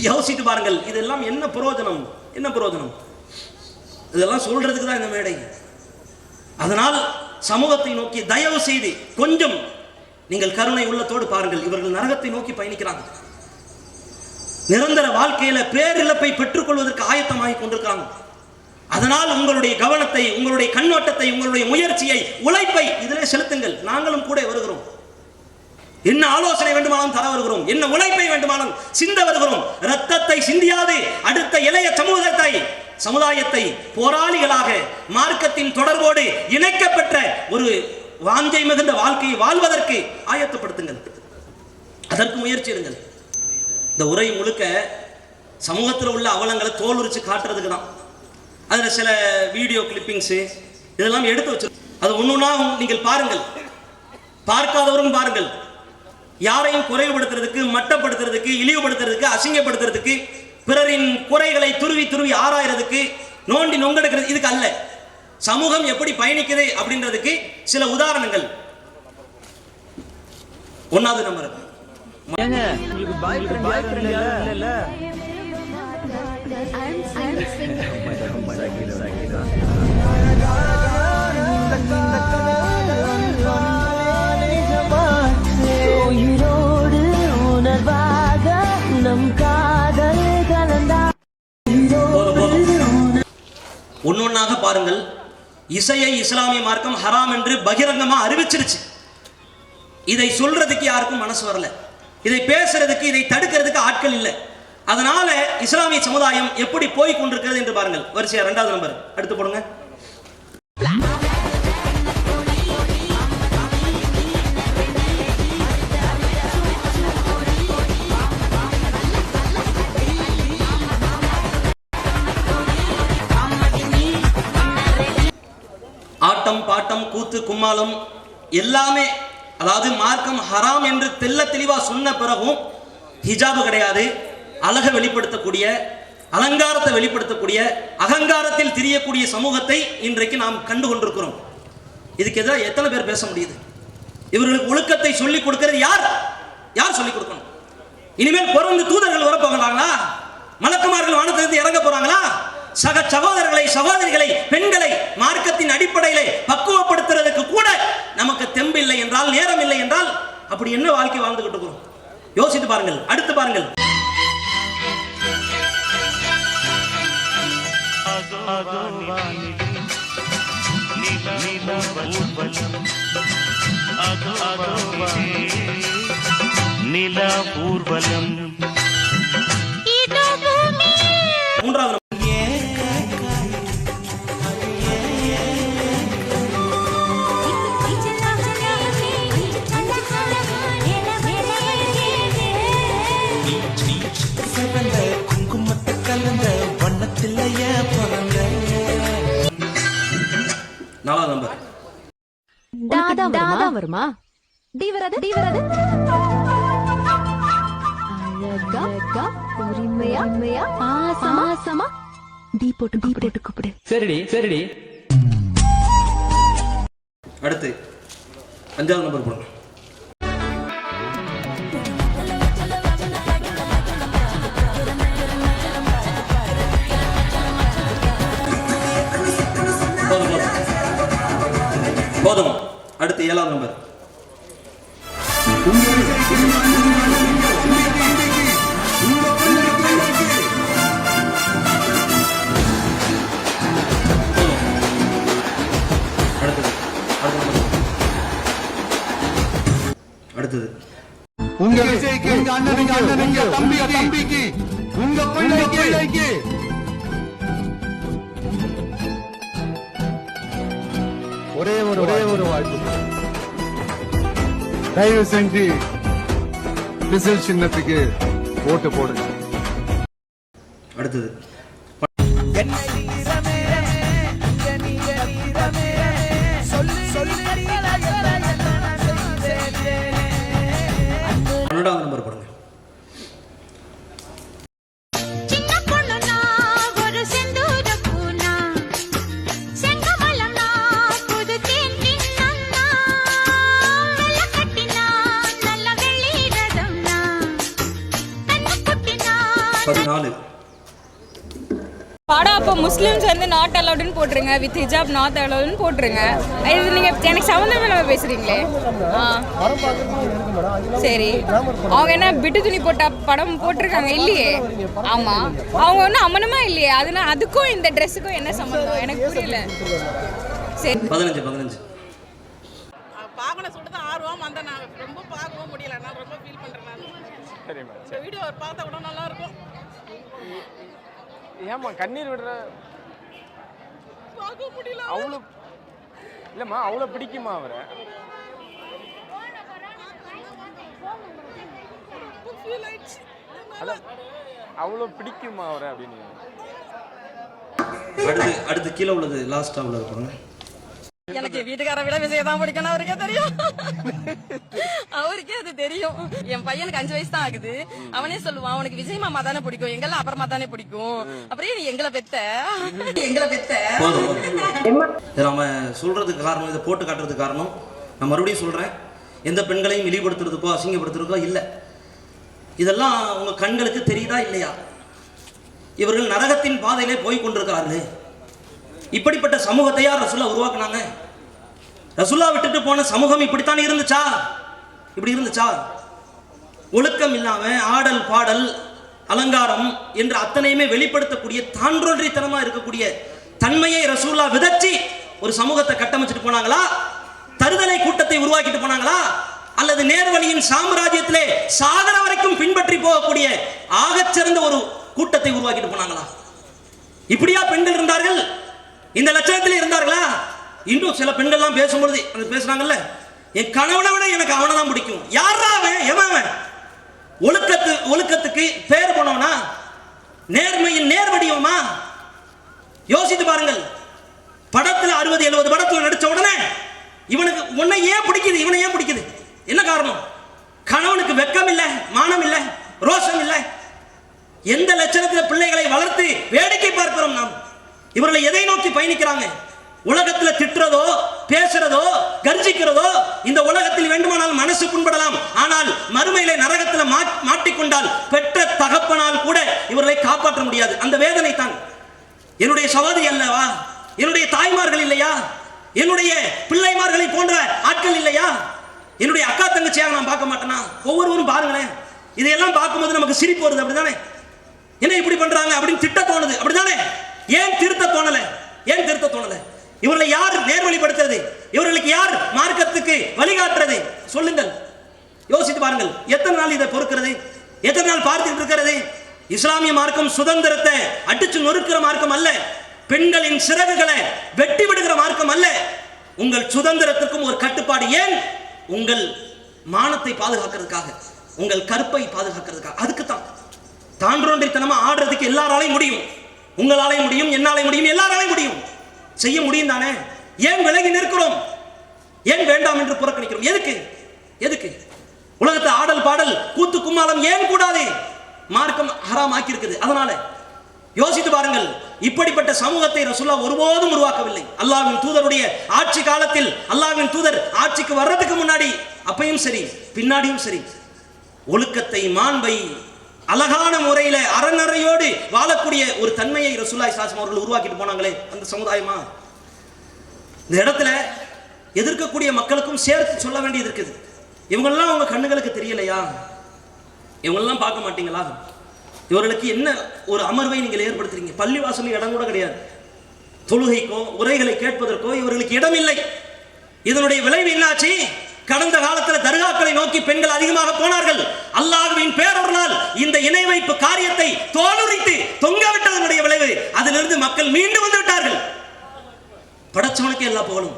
யோசித்து பாருங்கள். இதெல்லாம் என்ன பிரயோஜனம்? என்ன பிரயோஜனம்? இதெல்லாம் சொல்றதுக்கு தான் இந்த மேடை. அதனால் சமூகத்தை நோக்கி தயவு செய்து கொஞ்சம் நீங்கள் கருணை உள்ளத்தோடு பாருங்கள். இவர்கள் நரகத்தை நோக்கி பயணிக்கிறாங்க. நிரந்தர வாழ்க்கையில பேரிழப்பை பெற்றுக் கொள்வதற்கு ஆயத்தமாகி கொண்டிருக்கிறாங்க. அதனால் உங்களுடைய கவனத்தை, உங்களுடைய கண்ணோட்டத்தை, உங்களுடைய முயற்சியை, உழைப்பை இதிலே செலுத்துங்கள். நாங்களும் கூட வருகிறோம். என்ன ஆலோசனை வேண்டுமானாலும் தர வருகிறோம், என்ன உழைப்பை வேண்டுமானாலும் சிந்த வருகிறோம். ரத்தத்தை சிந்தியாது அடுத்த இளைய சமுதாயத்தை போராளிகளாக மார்க்கத்தின் தொடர்போடு இணைக்கப்பட்ட ஒரு வாஞ்சை மிகுந்த வாழ்க்கையை வாழ்வதற்கு ஆயத்தப்படுத்துங்கள். அதற்கு முயற்சி எடுங்கள். இந்த உரை முழுக்க சமூகத்தில் உள்ள அவலங்களை தோல் உரிச்சு காட்டுறதுக்கு தான். அதில் சில வீடியோ கிளிப்பிங்ஸு இதெல்லாம் எடுத்து வச்சு அது ஒன்றுனா நீங்கள் பாருங்கள். பார்க்காதவரும் பாருங்கள். யாரையும் குறைவுபடுத்துறதுக்கு, மட்டப்படுத்துறதுக்கு, இழிவுபடுத்துறதுக்கு, அசிங்கப்படுத்துறதுக்கு, பிறரின் குறைகளை துருவி ஆராயறதுக்கு, நோண்டி நொங்கெடுக்கிறது இதுக்கு அல்ல. சமூகம் எப்படி பயணிக்குது அப்படின்றதுக்கு சில உதாரணங்கள். 1வது நம்பர், ஒன்னொன்னாக பாருங்கள். இசையை இஸ்லாமிய மார்க்கம் ஹராம் என்று பகிரங்கமா அறிவிச்சிருச்சு. இதை சொல்றதுக்கு யாருக்கும் மனசு வரல. இதை பேசுறதுக்கு, இதை தடுக்கிறதுக்கு ஆட்கள் இல்லை. அதனால இஸ்லாமிய சமுதாயம் எப்படி போய் கொண்டிருக்கிறது என்று பாருங்கள். வரிசையா 2வது நம்பர் அடுத்து போடுங்க. ஆட்டம், பாட்டம், கூத்து, கும்மாளம் எல்லாமே, அதாவது மார்க்கம் ஹராம் என்று தெல்ல தெளிவா சொன்ன பிறகும் ஹிஜாபு கிடையாது, அழகை வெளிப்படுத்தக்கூடிய, அலங்காரத்தை வெளிப்படுத்தக்கூடிய, அகங்காரத்தில் திரியக்கூடிய சமூகத்தை இன்றைக்கு நாம் கண்டு கொண்டிருக்கிறோம். இதுக்கு எதிராக எத்தனை பேர் பேச முடியுது? இவர்களுக்கு ஒழுக்கத்தை சொல்லிக் கொடுக்கிறது யார்? யார் சொல்லிக் கொடுக்கணும்? இனிமேல் பிறந்து தூதர்கள் வரப்போகிறாங்களா? மலக்குமார்கள் வானத்திலிருந்து இறங்க போறாங்களா? சக சகோதரர்களை, சகோதரிகளை, பெண்களை மார்க்கத்தின் அடிப்படையிலே பக்குவப்படுத்துறதுக்கு கூட நமக்கு தெம்பு இல்லை என்றால், நேரம் இல்லை என்றால், அப்படி என்ன வாழ்க்கை வாழ்ந்துகிட்டு இருக்கிறோம்? யோசித்து பாருங்கள். அடுத்து பாருங்கள். நிலா ஊர்வலம். 3வது4வது நம்பர். தாதா வருமா? டி வராது. அழகா உரிமையா பாசமா டி போட்டு கூப்பிடு. சரிடி. அடுத்து 5வது நம்பர் போடுங்க. போதும். அடுத்து 7வது நம்பர். அடுத்தது உங்க விஜய்க்கு, உங்க அண்ணனுக்கு, தம்பிக்கு, உங்க பிள்ளைக்கு. ஒரே ஒரு வாய்ப்பு. தயவு செஞ்சு விசில் சின்னத்துக்கு ஓட்டு போடுங்க. அடுத்தது பன்னெண்டாவது நம்பர் போடுங்க. படம் அப்போ முஸ்லிம்ஸ் வந்து நாட் அலவுடுன்னு போட்டுருங்க, வித் ஹிஜாப் நாட் அலவுடுன்னு போட்டுருங்க. இது நீங்கள் எனக்கு சம்மந்தமே இல்லாமல் பேசுகிறீங்களே. சரி, அவங்க என்ன விட்டு துணி போட்ட படம் போட்டிருக்காங்க இல்லையே? ஆமாம், அவங்க ஒன்றும் அம்மனமா இல்லையே, அதனால அதுக்கும் இந்த ட்ரெஸ்ஸுக்கும் என்ன சம்மந்தம் எனக்கு புரியல. சரி 15 பார்க்கணும் சொல்லிட்டு தான் ஆர்வம் அந்த நான் ரொம்ப பார்க்கவும் முடியல, நான் ரொம்ப ஃபீல் பண்ணுறேன். நான் சரி மேம், இந்த வீடியோ பார்த்தா கூட நல்லா இருக்கும். ஏம்மா கண்ணீர் விடுற? பார்க்க முடியல. அவ்வளோ இல்லைம்மா, அவ்வளோ பிடிக்குமா அவரை? அவ்வளோ பிடிக்குமா அவரை அப்படின்னு? அடுத்து கீழே உள்ளது லாஸ்டா உள்ளது பாருங்க. எனக்கு வீட்டுக்கார விட விஜய் தான் பிடிக்கணும், அவருக்கே தெரியும். அவருக்கே அது தெரியும். என் பையனுக்கு 5 வயசு தான் ஆகுது. அவனே சொல்லுவான், உனக்கு விஜய் மாமா தானே பிடிக்கும், எங்கெல்லாம் அப்புறமா தானே பிடிக்கும், அப்புறம் நீ எங்களை பெத்த. நம்ம சொல்றதுக்கு காரணம், இதை போட்டு காட்டுறதுக்கு காரணம், நான் மறுபடியும் சொல்றேன், எந்த பெண்களையும் இழிவுபடுத்துறதுக்கோ அசிங்கப்படுத்துறதுக்கோ இல்லை. இதெல்லாம் உங்க கண்களுக்கு தெரியுதா இல்லையா? இவர்கள் நரகத்தின் பாதையிலே போய் கொண்டிருக்கிறார்கள். இப்படிப்பட்ட சமூகத்தை யார் ரசூலா உருவாக்குனாங்க? ரசூலா விட்டுட்டு போன சமூகம் இப்படித்தான் இருந்துச்சா? இப்படி இருந்துச்சா? ஒழுக்கம் இல்லாம ஆடல் பாடல் அலங்காரம் என்ற அத்தனையுமே வெளிப்படுத்தக்கூடிய தான்றொன்றித்தனமா இருக்கக்கூடிய தன்மையை ரசூலா விதச்சி ஒரு சமூகத்தை கட்டமைச்சிட்டு போனாங்களா? தருதலை கூட்டத்தை உருவாக்கிட்டு போனாங்களா? அல்லது நேர்வழியின் சாம்ராஜ்யத்திலே சாகர வரைக்கும் பின்பற்றி போகக்கூடிய ஆகச்சிறந்த ஒரு கூட்டத்தை உருவாக்கிட்டு போனாங்களா? இப்படியா பெண்கள் இருந்தார்கள்? இந்த லட்சணத்தில் இருந்தார்களா? இன்னும் சில பெண்கள்லாம் பேசும்பொழுது பேசுறாங்கல்ல, என் கணவனை விட எனக்கு அவனை தான் பிடிக்கும். யாரா அவன்? எவன்? ஒழுக்கத்துக்கு பேர் போனவனா? நேர்மையின் நேர்வடிவமா? யோசித்து பாருங்கள். படத்துல 60-70 படத்துல நடிச்ச உடனே இவனுக்கு உன்னை ஏன் பிடிக்குது, இவனை ஏன் பிடிக்குது? என்ன காரணம்? கணவனுக்கு வெக்கம் இல்லை, மானம் இல்லை, ரோஷம் இல்லை. எந்த லட்சணத்தில் பிள்ளைகளை வளர்த்து வேடிக்கை பார்க்கிறோம் நாம்? இவர்களை எதை நோக்கி பயணிக்கிறாங்க? உலகத்தில் திட்டுறதோ பேசுறதோ கர்ஜிக்கிறதோ இந்த உலகத்தில் வேண்டுமானால் மனசு புண்படலாம், ஆனால் மறுமையிலே நரகத்தில் மாட்டிக்கொண்டால் பெற்ற தகப்பனால் கூட இவர்களை காப்பாற்ற முடியாது. அந்த வேதனை தான். என்னுடைய சகோதரி அல்லவா? என்னுடைய தாய்மார்கள் இல்லையா? என்னுடைய பிள்ளைமார்களை போன்ற ஆட்கள் இல்லையா? என்னுடைய அக்கா தங்கச்சியாக நான் பார்க்க மாட்டேனா? ஒவ்வொருவரும் பாருங்களேன், இதையெல்லாம் பார்க்கும்போது நமக்கு சிரிப்பு வருது. அப்படிதானே? என்ன இப்படி பண்றாங்க அப்படின்னு திட்ட தோணுது. அப்படிதானே? ஏன் திருத்த தோணல? ஏன் திருத்த தோணல? இவர்களை யார் நேர்வழிப்படுத்துறது? இவர்களுக்கு யார் மார்க்கத்துக்கு வழிகாட்டுறது? சொல்லுங்கள், யோசித்து பாருங்கள். எத்தனை நாள் இதை பொறுக்கிறது? எத்தனை நாள் பார்த்துட்டு இருக்கிறது? இஸ்லாமிய மார்க்கம் சுதந்திரத்தை அடிச்சு நொறுக்கிற மார்க்கம் அல்ல. பெண்களின் சிறகுகளை வெட்டி விடுகிற மார்க்கம் அல்ல. உங்கள் சுதந்திரத்துக்கும் ஒரு கட்டுப்பாடு. ஏன்? உங்கள் மானத்தை பாதுகாக்கிறதுக்காக, உங்கள் கற்பை பாதுகாக்கிறதுக்காக. அதுக்கு தான். தான்றோன்றித்தனமா ஆடுறதுக்கு எல்லாராலையும் முடியும். உங்களாலையும் முடியும், என்னாலையும் முடியும், எல்லாராலையும் முடியும். செய்ய முடியும் தானே? ஏன் விலகி நிற்கிறோம்? ஏன் வேண்டாம் என்று புறக்கணிக்கிறோம்? எதுக்கு? எதுக்கு? உலகத்தை ஆடல் பாடல் கூத்து கும்மாளம் ஏன் கூடாது? மார்க்கம் ஹராம் ஆக்கி இருக்குது. அதனால யோசித்து பாருங்கள். இப்படிப்பட்ட சமூகத்தை ரசூலா ஒருபோதும் உருவாக்கவில்லை. அல்லாஹ்வின் தூதருடைய ஆட்சி காலத்தில், அல்லாஹ்வின் தூதர் ஆட்சிக்கு வர்றதுக்கு முன்னாடி, அப்பையும் சரி பின்னாடியும் சரி, ஒழுக்கத்தை மாண்பை அழகான முறையில அறநறையோடு வாழக்கூடிய ஒரு தன்மையை ரசூலுல்லாஹி ஸல்லல்லாஹு அலைஹி வஸல்லம் அவர்கள் உருவாக்கிட்டு போனாங்களே, அந்த சமுதாயமா? இந்த இடத்துல எதிர்க்கக்கூடிய மக்களுக்கும் சேர்த்து சொல்ல வேண்டியது இருக்குது. இவங்கெல்லாம் உங்க கண்ணுகளுக்கு தெரியலையா? இவங்கெல்லாம் பார்க்க மாட்டீங்களா? இவர்களுக்கு என்ன ஒரு அமர்வை நீங்கள் ஏற்படுத்துறீங்க? பள்ளிவாசல் இடம் கூட கிடையாது. தொழுகைக்கோ உரைகளை கேட்பதற்கோ இவர்களுக்கு இடம் இல்லை. இதனுடைய விளைவு என்னாச்சு? கடந்த காலத்தில் தர்காக்களை நோக்கி பெண்கள் அதிகமாக போனார்கள். அல்லாஹ்வின் பேரொருளால் இந்த இணை வைப்பு காரியத்தை தோலுரித்து தொங்க விட்டதனுடைய விளைவு, அதிலிருந்து மக்கள் மீண்டு வந்து விட்டார்கள். படைச்சவனுக்கு எல்லா புகழும்.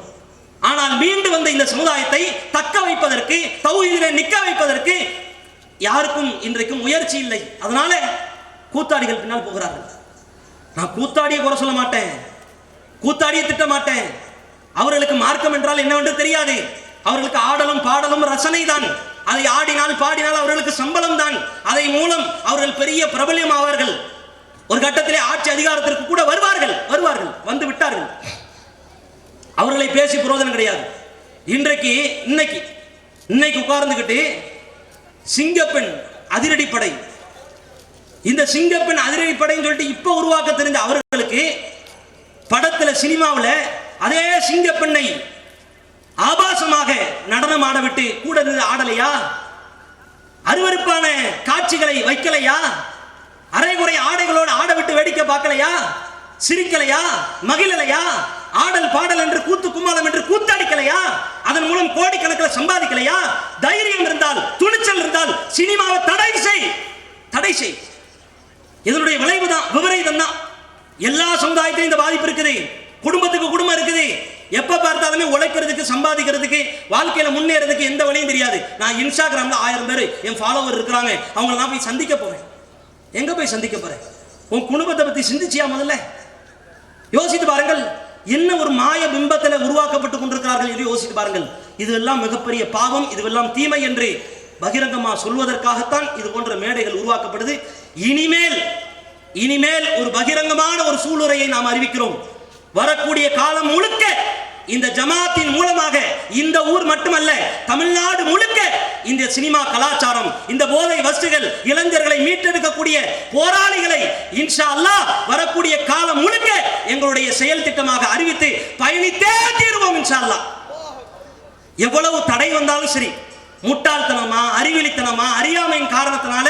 ஆனால் மீண்டு வந்த இந்த சமுதாயத்தை தக்க வைப்பதற்கு, தௌஹீதிலே நிற்க வைப்பதற்கு யாருக்கும் இன்றைக்கும் முயற்சி இல்லை. அதனால கூத்தாடிகள் பின்னால் போகிறார்கள். நான் கூத்தாடியை குறை சொல்ல மாட்டேன், கூத்தாடியை திட்ட மாட்டேன். அவர்களுக்கு மார்க்கம் என்றால் என்னவென்று தெரியாது. அவர்களுக்கு ஆடலும் பாடலும் ரசனை தான். அதை ஆடினால் பாடினால் அவர்களுக்கு சம்பளம் தான். அதை மூலம் அவர்கள் பெரிய பிரபல்யம் ஆவார்கள். ஒரு கட்டத்திலே ஆட்சி அதிகாரத்திற்கு கூட வருவார்கள் வந்து விட்டார்கள். அவர்களை பேசி பிரயோஜனம் கிடையாது. இன்னைக்கு உட்கார்ந்துகிட்டு சிங்கப்பெண் அதிரடிப்படை, இந்த சிங்கப்பெண் அதிரடிப்படைன்னு சொல்லிட்டு இப்ப உருவாக்க தெரிஞ்ச அவர்களுக்கு படத்துல சினிமாவில் அதே சிங்கப்பெண்ணை ஆபாசமாக நடனம் ஆட விட்டு கூட ஆடலையா? அருவருப்பான காட்சிகளை வைக்கலையா? அரைகுறை ஆடைகளோடு ஆட விட்டு வேடிக்கை பார்க்கலையா? சிரிக்கலையா? மகிழலையா? ஆடல் பாடல் என்று கூத்து கும்மாளம் என்று கூத்தடிக்கலையா? அதன் மூலம் கோடிக்கணக்கில் சம்பாதிக்கலையா? தைரியம் இருந்தால், துணிச்சல் இருந்தால் சினிமாவை தடை செய். இதனுடைய விளைவு தான், விபரீதம் தான். எல்லா சமுதாயத்திலும் இந்த பாதிப்பு இருக்குது. குடும்பத்துக்கு குடும்பம் இருக்குது. எப்ப பார்த்தாலுமே உழைக்கிறதுக்கு, சம்பாதிக்கிறதுக்கு, வாழ்க்கையில முன்னேறதுக்கு எந்த வழியும் தெரியாது. நான் இன்ஸ்டாகிராம்ல 1000 பேர் என் ஃபாலோவர் இருக்கிறாங்க, அவங்களை நான் போய் சந்திக்க போறேன். எங்க போய் சந்திக்க போறேன்? உன் குடும்பத்தை பத்தி சிந்திச்சியா? முதல்ல யோசித்து பாருங்கள். என்ன ஒரு மாய பிம்பத்தில் உருவாக்கப்பட்டு கொண்டிருக்கிறார்கள் என்று யோசித்து பாருங்கள். இதுவெல்லாம் மிகப்பெரிய பாவம், இதுவெல்லாம் தீமை என்று பகிரங்கமா சொல்வதற்காகத்தான் இது போன்ற மேடைகள் உருவாக்கப்படுது. இனிமேல் ஒரு பகிரங்கமான ஒரு சூளுரையை நாம் அறிவிக்கிறோம். வரக்கூடிய காலம் முழுக்க இந்த ஜமாத்தின் மூலமாக இந்த ஊர் மட்டுமல்ல, தமிழ்நாடு முழுக்க இந்த சினிமா கலாச்சாரம், இந்த போதை வஸ்துகள், இளைஞர்களை மீட்டெடுக்கக்கூடிய போராளிகளை இன்ஷா அல்லாஹ் வரக்கூடிய காலம் முழுக்க எங்களுடைய செயல் திட்டமாக அறிவித்து பயணித்தே தீர்வோம் இன்ஷா அல்லாஹ். எவ்வளவு தடை வந்தாலும் சரி, முட்டாள்தனமா, அறிவிலித்தனமா, அறியாமையின் காரணத்தினால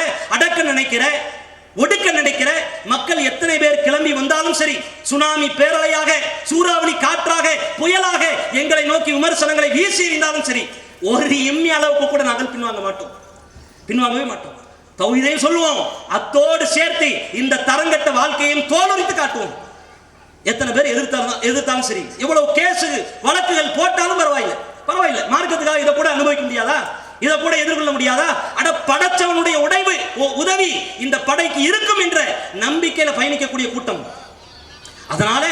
ஒடுக்க நினைக்கிற மக்கள் எத்தனை பேர் கிளம்பி வந்தாலும் சரி, சுனாமி பேரலையாக, சூறாவளி காற்றாக, புயலாக எங்களை நோக்கி விமர்சனங்களை வீசி எறிந்தாலும் சரி, ஒரு எம்மி அளவுக்கு கூட நாங்கள் பின்வாங்கவே மாட்டோம். தௌஹீதையும் சொல்லுவோம், அத்தோடு சேர்த்து இந்த தரங்கட்ட வாழ்க்கையையும் தோலுரித்து காட்டுவோம். எத்தனை பேர் எதிர்த்தாலும் சரி, எவ்வளவு கேஸ் வழக்குகள் போட்டாலும் பரவாயில்லை. மார்க்கத்துக்காக இதை கூட அனுபவிக்க முடியாதா? இதை கூட எதிர்கொள்ள முடியாதா? படைச்சவனுடைய உதவி இந்த படைக்கு இருக்கும் என்ற நம்பிக்கையில பயணிக்கக்கூடிய கூட்டம். அதனால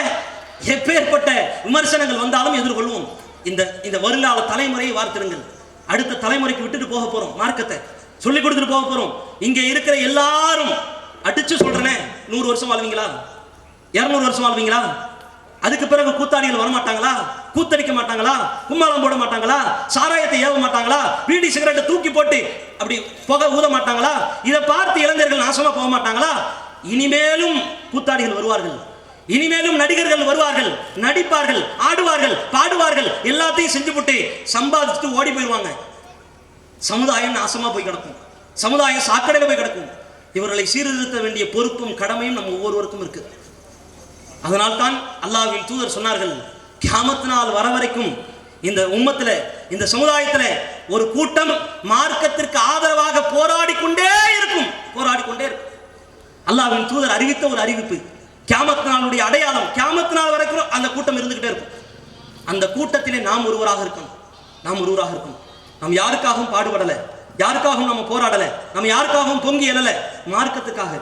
எப்பேற்பட்ட விமர்சனங்கள் வந்தாலும் எதிர்கொள்வோம். இந்த வருங்கால தலைமுறையை வார்த்திருங்கள். அடுத்த தலைமுறைக்கு விட்டுட்டு போக போறோம். மார்க்கத்தை சொல்லிக் கொடுத்துட்டு போக போறோம். இங்க இருக்கிற எல்லாரும் அடிச்சு சொல்றேனே, 100 வருஷம் வாழ்வீங்களா? 200 வருஷம் வாழ்வீங்களா? அதுக்கு பிறகு கூத்தாடிகள் வரமாட்டாங்களா? கூத்தடிக்க மாட்டாங்களா? கும்மாளம் போட மாட்டாங்களா? சாராயத்தை ஏவ மாட்டாங்களா? பீடி சிகரெட்டை தூக்கி போட்டு அப்படி புகை ஊத மாட்டாங்களா? இதை பார்த்து இளைஞர்கள் நாசமா போக மாட்டாங்களா? இனிமேலும் கூத்தாடிகள் வருவார்கள், இனிமேலும் நடிகர்கள் வருவார்கள், நடிப்பார்கள், ஆடுவார்கள், பாடுவார்கள், எல்லாத்தையும் செஞ்சு போட்டு சம்பாதிச்சுட்டு ஓடி போயிடுவாங்க. சமுதாயம் நாசமா போய் கிடக்கும், சமுதாயம் சாக்கடையில போய் கிடக்கும். இவர்களை சீர்திருத்த வேண்டிய பொறுப்பும் கடமையும் நம்ம ஒவ்வொருவருக்கும் இருக்கு. அதனால்தான் அல்லாஹ்வின் தூதர் சொன்னார்கள், கியாமத் நாள் வர வரைக்கும் இந்த உம்மத்துல, இந்த சமுதாயத்துல ஒரு கூட்டம் மார்க்கத்திற்கு ஆதரவாக போராடி கொண்டே இருக்கும். அல்லாஹ்வின் தூதர் அறிவித்த ஒரு அறிவிப்பு, கியாமத் நாளுடைய அடையாளம். கியாமத் நாள் வரைக்கும் அந்த கூட்டம் இருந்துகிட்டே இருக்கும். அந்த கூட்டத்திலே நாம் ஒருவராக இருக்கணும். நாம் யாருக்காகவும் பாடுபடல, யாருக்காகவும் நம்ம போராடல, நம்ம யாருக்காகவும் பொங்கி எழல. மார்க்கத்துக்காக,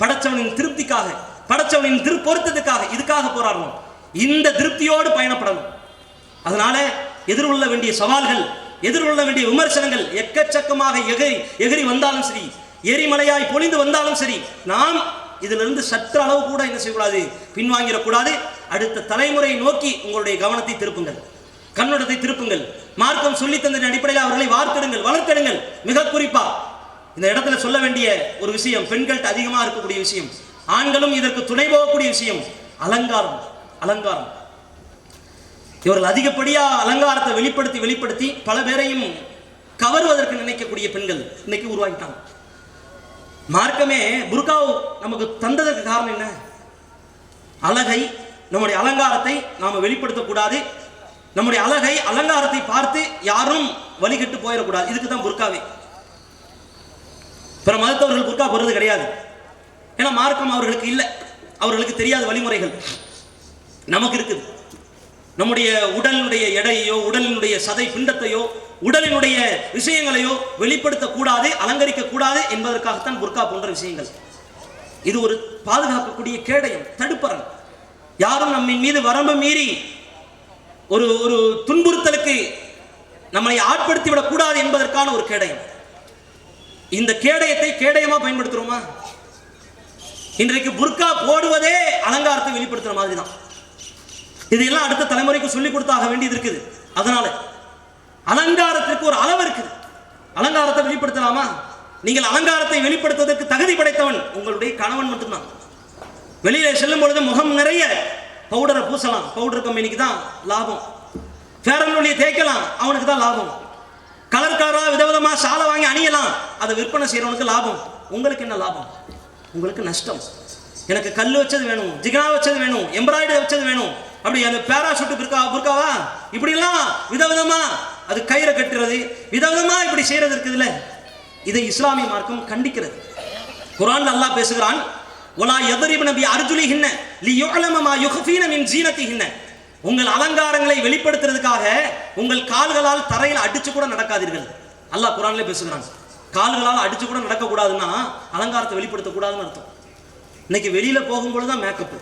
படைச்சவனின் திருப்திக்காக, படைச்சவனின் பொருத்தத்துக்காக, இதுக்காக போராடணும். இந்த திருப்தியோடு பயணப்படணும். அதனால எதிர்கொள்ள வேண்டிய சவால்கள், எதிர்கொள்ள வேண்டிய விமர்சனங்கள் எக்கச்சக்கமாக எகிரி வந்தாலும் சரி, எரிமலையாய் பொழிந்து வந்தாலும் சரி, நாம் இதிலிருந்து சற்று அளவு கூட என்ன செய்யக்கூடாது, பின்வாங்கிடக்கூடாது. அடுத்த தலைமுறையை நோக்கி உங்களுடைய கவனத்தை திருப்புங்கள், கண்ணோட்டத்தை திருப்புங்கள். மார்க்கம் சொல்லி தந்த அடிப்படையில் அவர்களை வார்த்தெடுங்கள், வளர்த்தெடுங்கள். மிக குறிப்பா இந்த இடத்துல சொல்ல வேண்டிய ஒரு விஷயம், பெண்கள்கிட்ட அதிகமாக இருக்கக்கூடிய விஷயம், ஆண்களும் இதற்கு துணை போகக்கூடிய விஷயம், அலங்காரம். இவர்கள் அதிகப்படியா அலங்காரத்தை வெளிப்படுத்தி பல பேரையும் கவருவதற்கு நினைக்கக்கூடிய பெண்கள் இன்னைக்கு உருவாக்கிட்டாங்க. மார்க்கமே புர்காவை நமக்கு தந்ததற்கு காரணம் என்ன? அழகை, நம்முடைய அலங்காரத்தை நாம வெளிப்படுத்தக்கூடாது. நம்முடைய அழகை, அலங்காரத்தை பார்த்து யாரும் வழிகட்டு போயிடக்கூடாது. இதுக்கு தான் புர்காவே. பிற மதத்தவர்கள் புர்கா போடுறது கிடையாது. ஏன்னா மார்க்கம் அவர்களுக்கு இல்லை, அவர்களுக்கு தெரியாத வழிமுறைகள். நமக்கு இருக்குது. நம்முடைய உடலினுடைய எடையோ, உடலினுடைய சதை பிண்டத்தையோ, உடலினுடைய விஷயங்களையோ வெளிப்படுத்தக்கூடாது, அலங்கரிக்க கூடாது என்பதற்காகத்தான் புர்கா போன்ற விஷயங்கள். இது ஒரு பாதுகாக்கக்கூடிய கேடயம், தடுப்பறன். யாரும் நம்மின் மீது வரம்பு மீறி ஒரு ஒரு துன்புறுத்தலுக்கு நம்மை ஆட்படுத்தி விடக் கூடாது என்பதற்கான ஒரு கேடயம். இந்த கேடயத்தை கேடயமா பயன்படுத்துறோமா? இன்றைக்கு புர்கா போடுவதே அலங்காரத்தை வெளிப்படுத்துற மாதிரி தான். இதெல்லாம் அடுத்த தலைமுறைக்கு சொல்லிக் கொடுத்தாக வேண்டியது இருக்குது. அதனால அலங்காரத்திற்கு ஒரு அளவு இருக்குது. அலங்காரத்தை வெளிப்படுத்தலாமா? நீங்கள் அலங்காரத்தை வெளிப்படுத்துவதற்கு தகுதி படைத்தவன் உங்களுடைய கணவன் மட்டும்தான். வெளியில செல்லும் பொழுது முகம் நிறைய பவுடரை பூசலாம், பவுடர் கம்பெனிக்கு தான் லாபம். ஃபேர் அண்ட் லவ்லியை தேய்க்கலாம், அவனுக்கு தான் லாபம். கலர் கலரா விதவிதமா சாலை வாங்கி அணியலாம், அதை விற்பனை செய்யறவனுக்கு லாபம். உங்களுக்கு என்ன லாபம்? உங்களுக்கு நஷ்டம். எனக்கு கல் வச்சது வேணும், ஜிகனா வச்சது வேணும், எம்ப்ராய்டரி வச்சது வேணும், அப்படி அந்த பேராசூட் புர்காவா இப்படிலாம் விதவிதமா அது கயிறை கட்டுறது, விதவிதமா இப்படி செய்யறது இருக்குதுல்ல, இதை இஸ்லாமிய மார்க்கம் கண்டிக்கிறது. குர்ஆன்ல அல்லாஹ் பேசுகிறான், வலா யத்ரிபுன பி அர்ஜுலிஹின்ன லியுஅலம மா யுக்ஃபீன மின் ஜீனத்திஹின்ன. உங்கள் அலங்காரங்களை வெளிப்படுத்துறதுக்காக உங்கள் கால்களால் தரையில் அடிச்சு கூட நடக்காதீர்கள். அல்லாஹ் குர்ஆன்ல பேசுகிறான். கால்களால் அடிச்சு கூட நடக்க கூடாதுன்னா அலங்காரத்தை வெளிப்படுத்த கூடாதுன்னு அர்த்தம். இன்னைக்கு வெளியில போகும்பொழுது தான் மேக்கப்,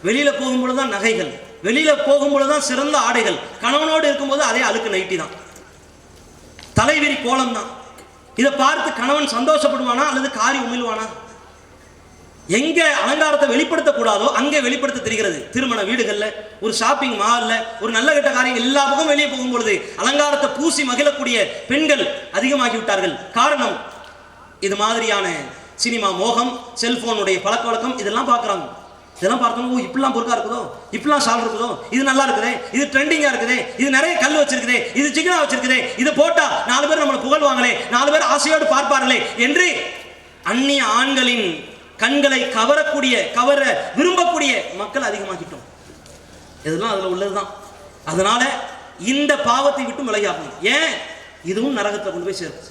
வெளியில போகும்பொழுது தான் நகைகள், வெளியில போகும்பொழுது தான் சிறந்த ஆடைகள், கணவனோடு இருக்கும்போது அதே அழுக்கு நைட்டி தான், தலைவிரி கோலம் தான். இதை பார்த்து கணவன் சந்தோஷப்படுவானா அல்லது காரி உமிழ்வானா? எங்க அலங்காரத்தை வெளிப்படுத்தக்கூடாதோ அங்கே வெளிப்படுத்த தெரிகிறது. திருமண வீடுகள்ல, ஒரு ஷாப்பிங் மால்ல, ஒரு நல்ல கெட்ட காரியங்கள் எல்லா பக்கம் வெளியே போகும்பொழுது அலங்காரத்தை பூசி மகிழக்கூடிய பெண்கள் அதிகமாகி விட்டார்கள். காரணம், இது மாதிரியான சினிமா மோகம், செல்போனுடைய பழக்க வழக்கம், இதெல்லாம் பார்க்குறாங்க. இதெல்லாம் பார்த்தோம், ஓ இப்படிலாம் பொருக்கா இருக்குதோ, இப்படிலாம் ஷால் இருக்குதோ, இது நல்லா இருக்குதே, இது ட்ரெண்டிங்கா இருக்குதே, இது நிறைய கல் வச்சிருக்குதே, இது சிக்கனா வச்சிருக்குதே, இது போட்டா 4 பேர் நம்மளை புகழ்வாங்களே, 4 பேர் ஆசையோடு பார்ப்பார்களே என்று அந்நிய ஆண்களின் கண்களை கவர விரும்பக்கூடிய மக்கள் அதிகமாகிட்டோம். இதெல்லாம் அதுல உள்ளதுதான். அதனால இந்த பாவத்தை விட்டு விலகியாகணும். ஏன்? இதுவும் நரகத்தை கொண்டு போய் சேரும்.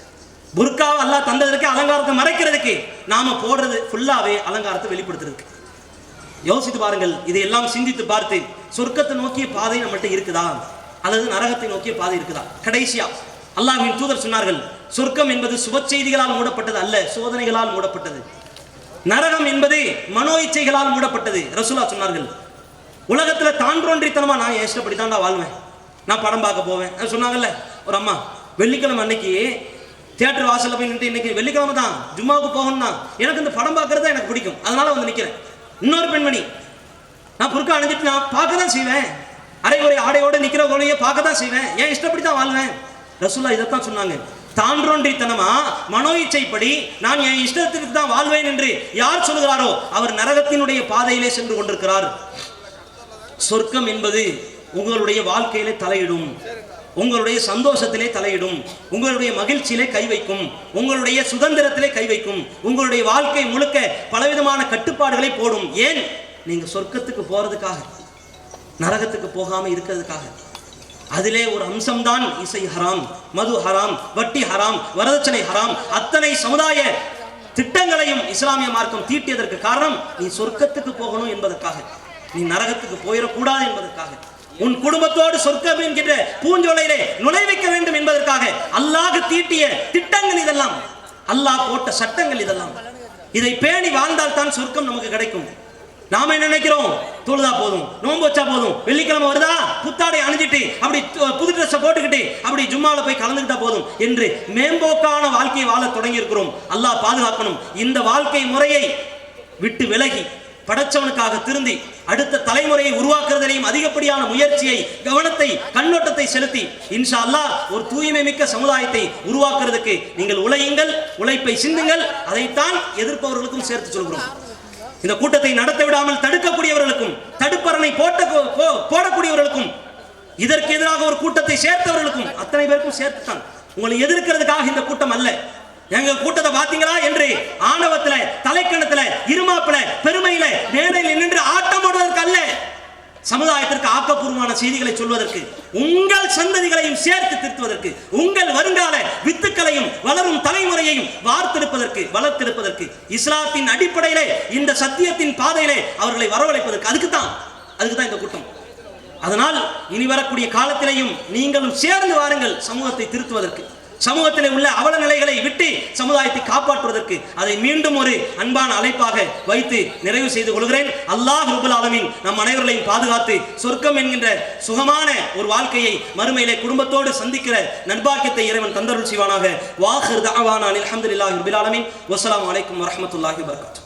புர்காவை அல்லாஹ் தந்ததற்கு அலங்காரத்தை மறைக்கிறதுக்கு, நாம போடுறது ஃபுல்லாவே அலங்காரத்தை வெளிப்படுத்துறதுக்கு. யோசித்து பாருங்கள், இதையெல்லாம் சிந்தித்து பார்த்து சொர்க்கத்தை நோக்கிய பாதை நம்மகிட்ட இருக்குதா அல்லது நரகத்தை நோக்கிய பாதை இருக்குதா? கடைசியா அல்லாஹ்வின் தூதர் சொன்னார்கள், சொர்க்கம் என்பது சுப செய்திகளால் மூடப்பட்டது அல்ல, சோதனைகளால் மூடப்பட்டது. நரகம் என்பது மனோ இச்சைகளால் மூடப்பட்டது. ரசூலா சொன்னார்கள், உலகத்துல தான்றோன்றித்தனமா நான் என் இஷ்டப்படி தான்டா வாழ்வேன், நான் படம் பார்க்க போவேன் சொன்னாங்கல்ல ஒரு அம்மா. வெள்ளிக்கிழமை அன்னைக்கு தியேட்டர் வாசல்ல போய் நின்று, இன்னைக்கு வெள்ளிக்கிழமை தான் ஜும்மாவுக்கு போகணும் தான், எனக்கு இந்த படம் பார்க்கறது தான் எனக்கு பிடிக்கும், அதனால வந்து நிற்கிறேன். இன்னொரு பெண்மணி, நான் புர்கா அணிஞ்சிட்டு நான் பார்க்க தான் செய்வேன், அரைகுறை ஆடையோடு நிற்கிற கோலையை பார்க்க தான் செய்வேன், ஏன் இஷ்டப்படி தான் வாழ்வேன். ரசூலா இதைத்தான் சொன்னாங்க. தான்றோன்றித்தனமா மனோ இச்சைப்படி நான் என் இஷ்டத்திற்கு தான் வாழ்வேன் என்று யார் சொல்கிறாரோ அவர் நரகத்தினுடைய பாதையிலே சென்று கொண்டிருக்கிறார். சொர்க்கம் என்பது உங்களுடைய வாழ்க்கையிலே தலையிடும், உங்களுடைய சந்தோஷத்திலே தலையிடும், உங்களுடைய மகிழ்ச்சியிலே கை வைக்கும், உங்களுடைய சுதந்திரத்திலே கை வைக்கும், உங்களுடைய வாழ்க்கை முழுக்க பலவிதமான கட்டுப்பாடுகளை போடும். ஏன்? நீங்க சொர்க்கத்துக்கு போறதுக்காக, நரகத்துக்கு போகாம இருக்கிறதுக்காக. அதிலே ஒரு அம்சம்தான் இசை ஹராம், மது ஹராம், வட்டி ஹராம், வரதட்சணை ஹராம். அத்தனை சமுதாய திட்டங்களையும் இஸ்லாமிய மார்க்கம் தீட்டியதற்கு காரணம், நீ சொர்க்கத்துக்கு போகணும் என்பதற்காக, நீ நரகத்துக்கு போயிடக்கூடாது என்பதற்காக, உன் குடும்பத்தோடு சொர்க்கம் என்கின்ற பூஞ்சோலையிலே நுழைவிக்க வேண்டும் என்பதற்காக அல்லாஹ் தீட்டிய திட்டங்கள் இதெல்லாம், அல்லாஹ் போட்ட சட்டங்கள் இதெல்லாம். இதை பேணி வாழ்ந்தால் தான் சொர்க்கம் நமக்கு கிடைக்கும். நாம என்ன நினைக்கிறோம்? தொழுதா போதும், நோன்பு வச்சா போதும், வெள்ளிக்கிழமை வருதா புத்தாடை அணிஞ்சிட்டு அப்படி புது ட்ரெஸ்ஸை போட்டுக்கிட்டு அப்படி ஜும்மாவில் போய் கலந்துக்கிட்டா போதும் என்று மேம்போக்கான வாழ்க்கையை வாழ தொடங்கி இருக்கிறோம். அல்லாஹ் பாதுகாக்கணும். இந்த வாழ்க்கை முறையை விட்டு விலகி படைச்சவனுக்காக திருந்தி அடுத்த தலைமுறையை உருவாக்குறதிலையும் அதிகப்படியான முயற்சியை, கவனத்தை, கண்ணோட்டத்தை செலுத்தி இன்ஷா அல்லாஹ் ஒரு தூய்மை மிக்க சமுதாயத்தை உருவாக்குறதுக்கு நீங்கள் உழையுங்கள், உழைப்பை சிந்துங்கள். அதைத்தான் எதிர்ப்பவர்களுக்கும் சேர்த்து சொல்கிறோம். இந்த கூட்டத்தை நடத்த விடாமல் தடுக்கக்கூடியவர்களுக்கும், தடுப்பரணை போடக்கூடியவர்களுக்கும், இதற்கு எதிராக ஒரு கூட்டத்தை சேர்த்தவர்களுக்கும், அத்தனை பேருக்கும் சேர்த்துத்தான். உங்களை எதிர்க்கிறதுக்காக இந்த கூட்டம் அல்ல. எங்க கூட்டத்தை பாத்தீங்களா என்று ஆணவத்துல, தலைக்கணத்துல, இருமாப்புல, பெருமையில, மேடையில் நின்று ஆட்டம் போடுவதற்கு அல்ல, சமுதாயத்திற்கு ஆக்கப்பூர்வமான செய்திகளை சொல்வதற்கு, உங்கள் சந்ததிகளையும் சேர்த்து திருத்துவதற்கு, உங்கள் வருங்கால வித்துக்களையும் வளரும் தலைமுறையையும் வளர்த்தெடுப்பதற்கு, இஸ்லாத்தின் அடிப்படையிலே இந்த சத்தியத்தின் பாதையிலே அவர்களை வரவழைப்பதற்கு, அதுக்கு தான் இந்த கூட்டம். அதனால் இனி வரக்கூடிய காலத்திலேயும் நீங்களும் சேர்ந்து வாருங்கள் சமூகத்தை திருத்துவதற்கு, சமூகத்திலே உள்ள அவல நிலைகளை விட்டு சமுதாயத்தை காப்பாற்றுவதற்கு. அதை மீண்டும் ஒரு அன்பான அழைப்பாக வைத்து நிறைவு செய்து கொள்கிறேன். அல்லாஹ் ரப்பல் ஆலமீன் நம் அனைவர்களையும் பாதுகாத்து சொர்க்கம் என்கின்ற சுகமான ஒரு வாழ்க்கையை மறுமையிலே குடும்பத்தோடு சந்திக்கிற நற்பாக்கியத்தை இறைவன் தந்தருள் செய்வானாக. வாஹிர் தஅவானா அல்ஹம்துலில்லாஹி ரப்பில் ஆலமீன். வஸ்ஸலாமு அலைக்கும் வரஹ்மத்துல்லாஹி வபரகாத்துஹு.